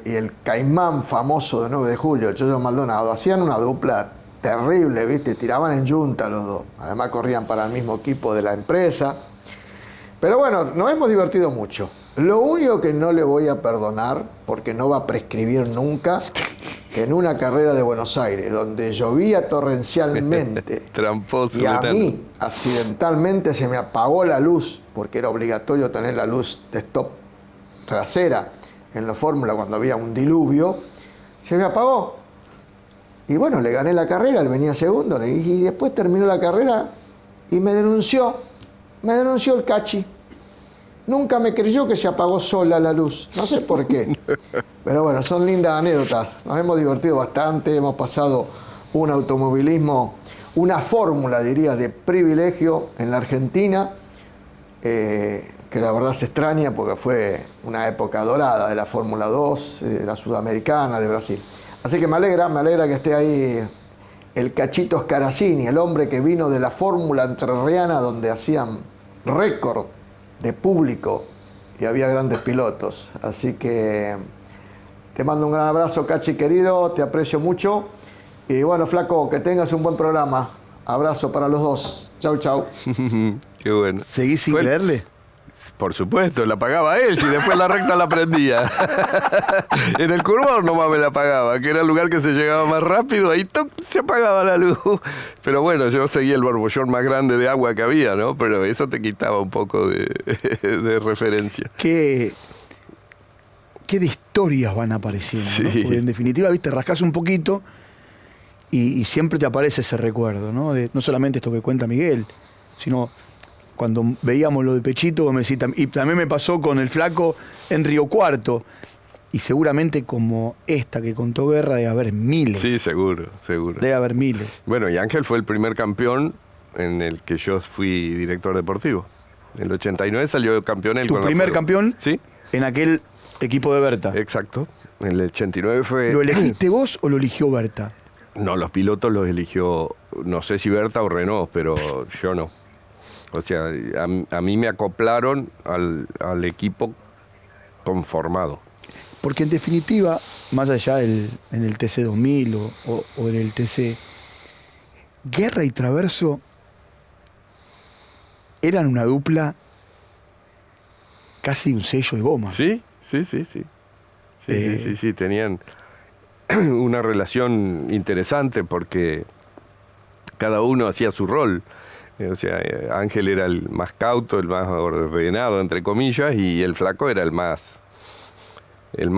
y el Caimán famoso de 9 de julio, el Chocho Maldonado, hacían una dupla terrible, ¿viste? Tiraban en yunta los dos, además corrían para el mismo equipo de la empresa. Pero bueno, nos hemos divertido mucho. Lo único que no le voy a perdonar, porque no va a prescribir nunca, que en una carrera de Buenos Aires, donde llovía torrencialmente, Tramposo, y a mí accidentalmente se me apagó la luz, porque era obligatorio tener la luz de stop trasera en la Fórmula cuando había un diluvio, se me apagó. Y bueno, le gané la carrera, él venía segundo, y después terminó la carrera y me denunció el Cachi. Nunca me creyó que se apagó sola la luz, no sé por qué. Pero bueno, son lindas anécdotas. Nos hemos divertido bastante, hemos pasado un automovilismo, una fórmula, diría, de privilegio en la Argentina, que que la verdad se extraña porque fue una época dorada de la Fórmula 2, de la Sudamericana, de Brasil. Así que me alegra que esté ahí el Cachito Scaracini, el hombre que vino de la Fórmula entrerriana donde hacían récord de público y había grandes pilotos. Así que te mando un gran abrazo, Cachi querido, te aprecio mucho. Y bueno, flaco, que tengas un buen programa. Abrazo para los dos. Chau, chau. Qué bueno. ¿Seguís sin leerle? Por supuesto, la pagaba él, si después la recta la prendía. En el curvador nomás me la pagaba, que era el lugar que se llegaba más rápido, ahí se apagaba la luz. Pero bueno, yo seguía el borbollón más grande de agua que había, ¿no? Pero eso te quitaba un poco de referencia. ¿Qué de historias van apareciendo? Sí. ¿No? Porque en definitiva, viste, rascás un poquito y siempre te aparece ese recuerdo, ¿no? No solamente esto que cuenta Miguel, sino cuando veíamos lo de Pechito, me decía, y también me pasó con el flaco en Río Cuarto, y seguramente como esta que contó Guerra debe haber miles. Sí, seguro. Debe haber miles. Bueno, y Ángel fue el primer campeón en el que yo fui director deportivo. En el 89 salió campeón él. ¿Tu primer campeón? Sí. En aquel equipo de Berta. Exacto. En el 89 fue... ¿Lo elegiste vos o lo eligió Berta? No, los pilotos los eligió, no sé si Berta o Renault, pero yo no. O sea, a mí me acoplaron al equipo conformado. Porque en definitiva, más allá en el TC2000 o en el TC, Guerra y Traverso eran una dupla casi un sello de goma. Sí. Sí, tenían una relación interesante porque cada uno hacía su rol. O sea, Ángel era el más cauto, el más ordenado, entre comillas, y el flaco era el más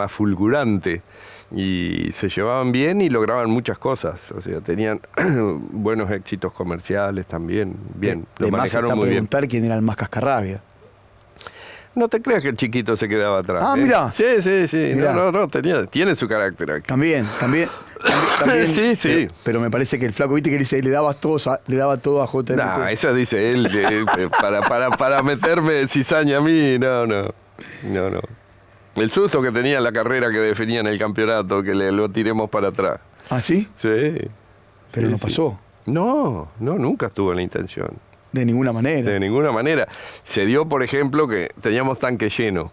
fulgurante. Y se llevaban bien y lograban muchas cosas. O sea, tenían buenos éxitos comerciales también. Bien, lo manejaron muy bien. Preguntar quién era el más cascarrabia. No te creas que el chiquito se quedaba atrás. Ah, mirá. Sí. Mirá. No, tiene su carácter aquí. También. Sí. Pero me parece que el flaco, viste que dice, le daba todo a JNT. No, esa dice él, para meterme cizaña a mí, no. El susto que tenía en la carrera que definía en el campeonato, que lo tiremos para atrás. ¿Ah, sí? Sí. Pero no pasó. No, nunca estuvo la intención. De ninguna manera. De ninguna manera. Se dio, por ejemplo, que teníamos tanque lleno.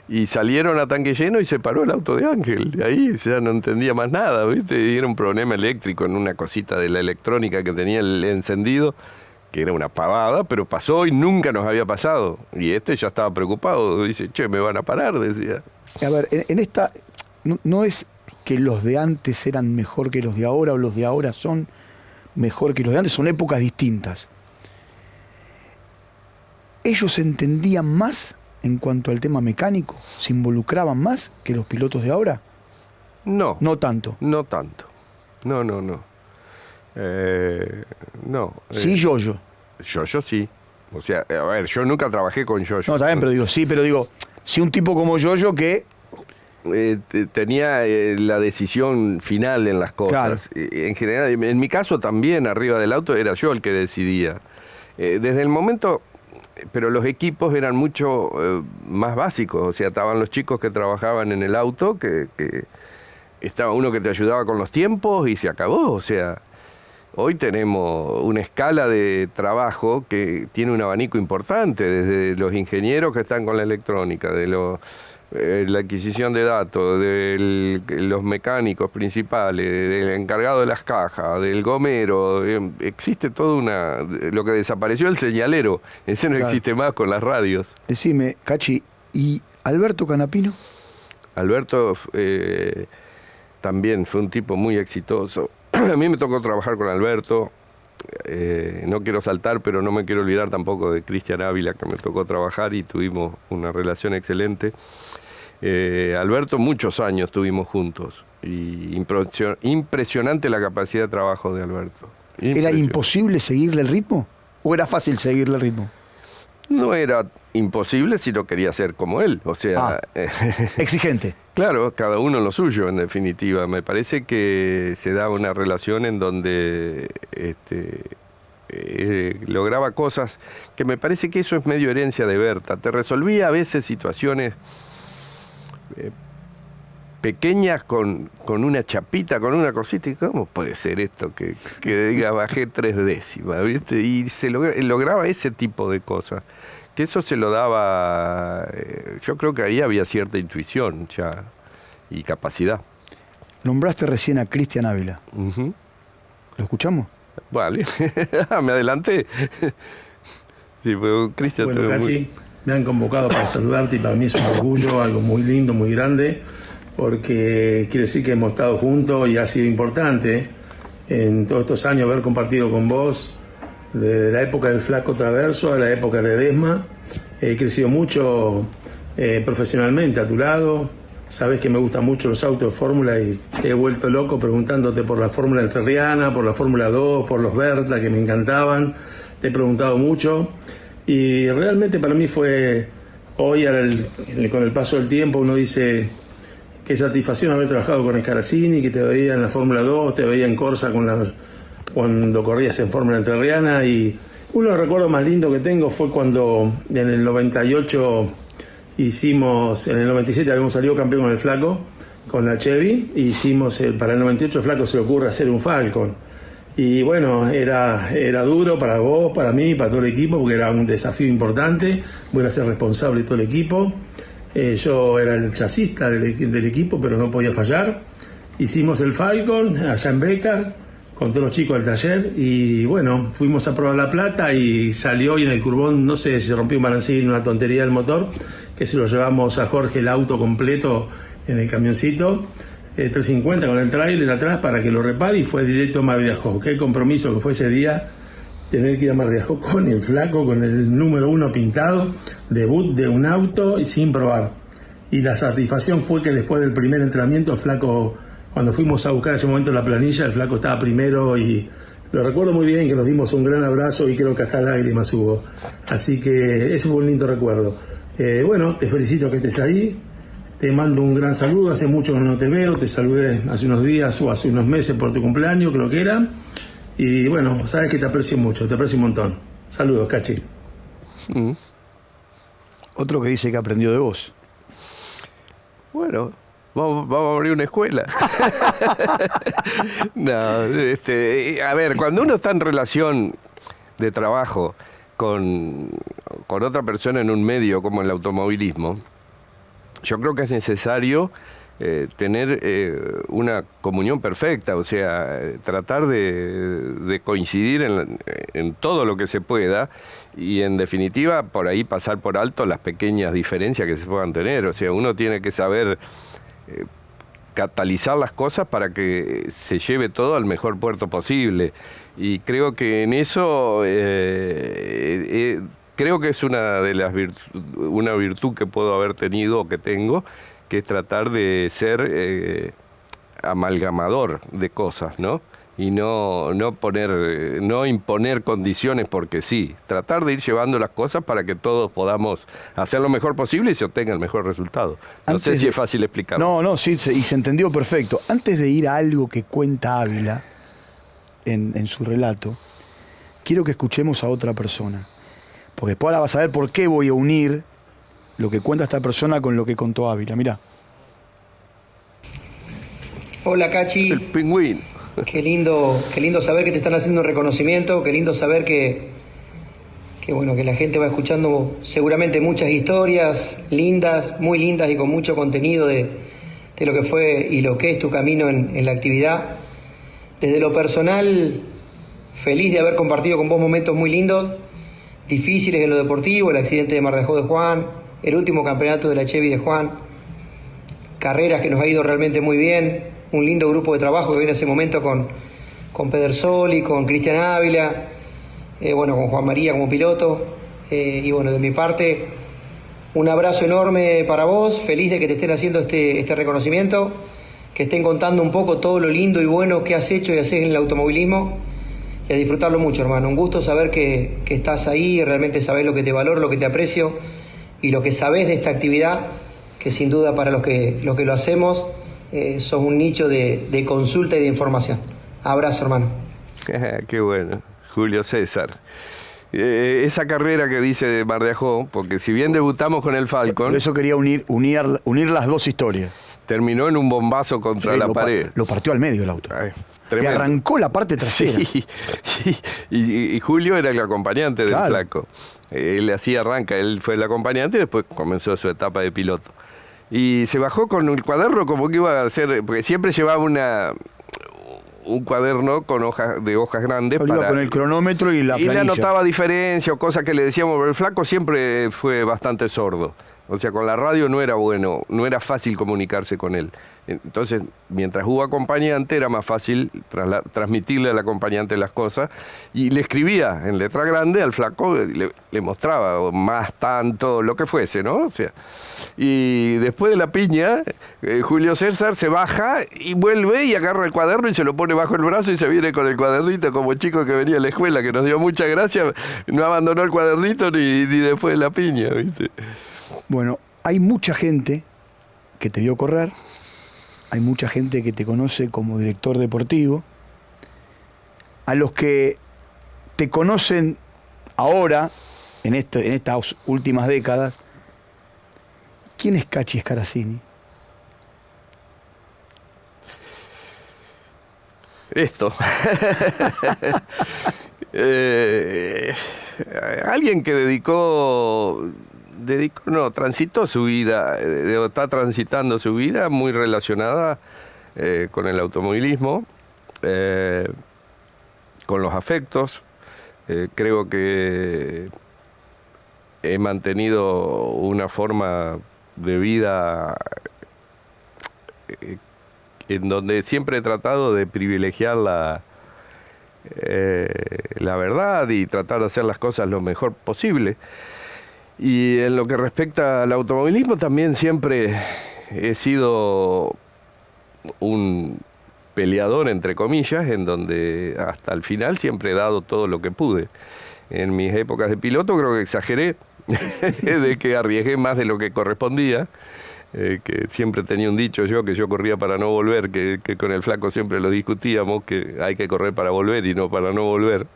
Y salieron a tanque lleno y se paró el auto de Ángel. De ahí ya no entendía más nada, ¿viste? Y era un problema eléctrico en una cosita de la electrónica que tenía el encendido, que era una pavada, pero pasó y nunca nos había pasado. Y este ya estaba preocupado. Dice, che, me van a parar, decía. A ver, en esta... No es que los de antes eran mejor que los de ahora o los de ahora son mejor que los de antes. Son épocas distintas. ¿Ellos entendían más en cuanto al tema mecánico? ¿Se involucraban más que los pilotos de ahora? No. No tanto. No tanto. No. Sí, Yoyo. Yoyo sí. O sea, a ver, yo nunca trabajé con Yoyo. No, está bien, pero digo, sí un tipo como Yoyo que... tenía la decisión final en las cosas. Claro. En general, en mi caso también, arriba del auto, era yo el que decidía. Desde el momento... Pero los equipos eran mucho más básicos, o sea, estaban los chicos que trabajaban en el auto, que estaba uno que te ayudaba con los tiempos y se acabó. O sea, hoy tenemos una escala de trabajo que tiene un abanico importante, desde los ingenieros que están con la electrónica, de la adquisición de datos, de los mecánicos principales, del encargado de las cajas, del gomero. Existe todo lo que desapareció el señalero, ese no existe más con las radios. Decime, Cachi, ¿y Alberto Canapino? Alberto también fue un tipo muy exitoso. A mí me tocó trabajar con Alberto. No quiero saltar, pero no me quiero olvidar tampoco de Cristian Ávila, que me tocó trabajar y tuvimos una relación excelente. Alberto, muchos años estuvimos juntos y impresionante la capacidad de trabajo de Alberto. ¿Era imposible seguirle el ritmo? ¿O era fácil seguirle el ritmo? No era imposible si no quería ser como él, o sea... exigente. Claro, cada uno lo suyo, en definitiva. Me parece que se da una relación en donde lograba cosas que me parece que eso es medio herencia de Berta. Te resolvía a veces situaciones pequeñas con una chapita, con una cosita. ¿Y cómo puede ser esto que diga bajé 3 décimas, ¿viste? Y lograba ese tipo de cosas. Que eso se lo daba, yo creo que ahí había cierta intuición ya y capacidad. Nombraste recién a Cristian Ávila. Uh-huh. ¿Lo escuchamos? Vale, me adelanté. Sí, pero Cristian... Bueno, Cachi, me han convocado para saludarte y para mí es un orgullo, algo muy lindo, muy grande, porque quiere decir que hemos estado juntos y ha sido importante en todos estos años haber compartido con vos, desde la época del Flaco Traverso a la época de Desma. He crecido mucho profesionalmente a tu lado. Sabes que me gustan mucho los autos de fórmula y he vuelto loco preguntándote por la fórmula entrerriana, por la Fórmula 2, por los Berta que me encantaban. Te he preguntado mucho y realmente para mí fue hoy, con el paso del tiempo, uno dice qué satisfacción haber trabajado con Scaracini, que te veía en la Fórmula 2, te veía en Corsa cuando corrías en Fórmula Entrerriana, y uno de los recuerdos más lindos que tengo fue cuando en el 98 en el 97 habíamos salido campeón con el Flaco, con la Chevy, y para el 98 el Flaco se le ocurre hacer un Falcon. Y bueno, era duro para vos, para mí, para todo el equipo, porque era un desafío importante. Voy a ser responsable de todo el equipo. Yo era el chasista del equipo, pero no podía fallar. Hicimos el Falcon allá en Becar, con todos los chicos del taller, y bueno, fuimos a probar La Plata y salió, y en el curbón, no sé si se rompió un balancín, una tontería del motor, que se lo llevamos a Jorge el auto completo en el camioncito, 350 con el trailer atrás para que lo repare, y fue directo a Mar de Ajó. Qué compromiso que fue ese día, tener que ir a Mar de Ajó con el Flaco, con el número 1 pintado, debut de un auto y sin probar. Y la satisfacción fue que después del primer entrenamiento el Flaco, cuando fuimos a buscar en ese momento la planilla, el Flaco estaba primero y lo recuerdo muy bien, que nos dimos un gran abrazo y creo que hasta lágrimas hubo. Así que ese fue un lindo recuerdo. Bueno, te felicito que estés ahí, te mando un gran saludo, hace mucho que no te veo, te saludé hace unos días o hace unos meses por tu cumpleaños, creo que era, y bueno, sabes que te aprecio mucho, te aprecio un montón. Saludos, Cachi. Otro que dice que aprendió de vos. Bueno, vamos a abrir una escuela. No, a ver, cuando uno está en relación de trabajo con otra persona en un medio como el automovilismo, yo creo que es necesario tener una comunión perfecta, o sea, tratar de coincidir en todo lo que se pueda, y en definitiva por ahí pasar por alto las pequeñas diferencias que se puedan tener. O sea, uno tiene que saber catalizar las cosas para que se lleve todo al mejor puerto posible, y creo que en eso creo que es una virtud que puedo haber tenido o que tengo, que es tratar de ser amalgamador de cosas, ¿no? Y no imponer condiciones porque sí. Tratar de ir llevando las cosas para que todos podamos hacer lo mejor posible y se obtenga el mejor resultado. No sé si es fácil explicarlo. No, sí, y se entendió perfecto. Antes de ir a algo que cuenta Ávila en su relato, quiero que escuchemos a otra persona. Porque después ahora vas a ver por qué voy a unir lo que cuenta esta persona con lo que contó Ávila. Mirá. Hola, Cachi. El pingüino. Qué lindo saber que te están haciendo un reconocimiento, qué lindo saber que la gente va escuchando seguramente muchas historias lindas, muy lindas y con mucho contenido de lo que fue y lo que es tu camino en la actividad. Desde lo personal, feliz de haber compartido con vos momentos muy lindos, difíciles en lo deportivo, el accidente de Mar de Ajó de Juan, el último campeonato de la Chevy de Juan, carreras que nos ha ido realmente muy bien, un lindo grupo de trabajo que viene en ese momento con Pedersoli, con Cristian Ávila, con Juan María como piloto, y bueno, de mi parte, un abrazo enorme para vos, feliz de que te estén haciendo este reconocimiento, que estén contando un poco todo lo lindo y bueno que has hecho y haces en el automovilismo, y a disfrutarlo mucho, hermano. Un gusto saber que estás ahí y realmente sabés lo que te valoro, lo que te aprecio y lo que sabés de esta actividad, que sin duda para los que lo hacemos, sos un nicho de consulta y de información. Abrazo, hermano. Qué bueno. Julio César. Esa carrera que dice de Mar de Ajó, porque si bien debutamos con el Falcon... Por eso quería unir las dos historias. Terminó en un bombazo contra la pared. Lo partió al medio el auto. Le arrancó la parte trasera. Sí, y Julio era el acompañante del Flaco. Él hacía arranca, él fue el acompañante y después comenzó su etapa de piloto. Y se bajó con el cuaderno como que iba a hacer, porque siempre llevaba un cuaderno con hojas grandes. Iba con el cronómetro y la planilla. Y le anotaba diferencia o cosas que le decíamos, pero el Flaco siempre fue bastante sordo. O sea, con la radio no era bueno, no era fácil comunicarse con él. Entonces, mientras hubo acompañante, era más fácil transmitirle al acompañante las cosas. Y le escribía en letra grande al Flaco, le mostraba más tanto, lo que fuese, ¿no? O sea, y después de la piña, Julio César se baja y vuelve y agarra el cuaderno y se lo pone bajo el brazo y se viene con el cuadernito como chico que venía a la escuela, que nos dio mucha gracia. No abandonó el cuadernito ni después de la piña, ¿viste? Bueno, hay mucha gente que te vio correr, hay mucha gente que te conoce como director deportivo, a los que te conocen ahora, en estas últimas décadas. ¿Quién es Cachi Scaracini? Esto. Alguien que transitó su vida, está transitando su vida muy relacionada con el automovilismo, con los afectos. Creo que he mantenido una forma de vida en donde siempre he tratado de privilegiar la verdad y tratar de hacer las cosas lo mejor posible. Y en lo que respecta al automovilismo también siempre he sido un peleador, entre comillas, en donde hasta el final siempre he dado todo lo que pude. En mis épocas de piloto creo que exageré, de que arriesgué más de lo que correspondía, que siempre tenía un dicho yo, que yo corría para no volver, que con el Flaco siempre lo discutíamos, que hay que correr para volver y no para no volver.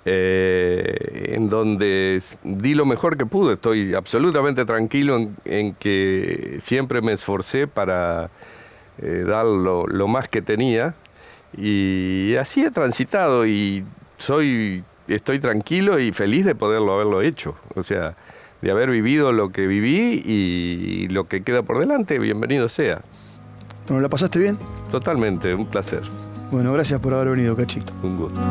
En donde di lo mejor que pude. Estoy absolutamente tranquilo en que siempre me esforcé para dar lo más que tenía, y así he transitado y estoy tranquilo y feliz de haberlo hecho. O sea, de haber vivido lo que viví y lo que queda por delante, bienvenido sea. ¿No la pasaste bien? Totalmente, un placer. Bueno, gracias por haber venido, Cachi. Un gusto.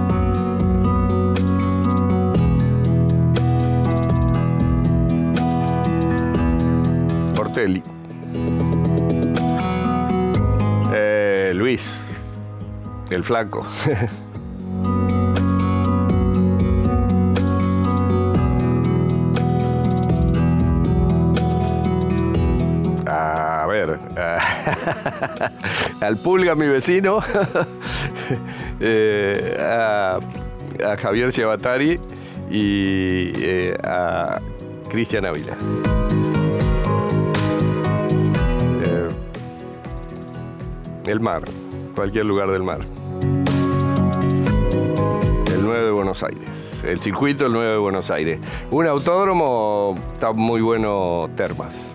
Ortelli. Luis, el Flaco. A ver, al Pulga, mi vecino, a Javier Ciabatari y a Cristian Ávila. El mar, cualquier lugar del mar. El 9 de Buenos Aires, el circuito del 9 de Buenos Aires. Un autódromo, está muy bueno Termas.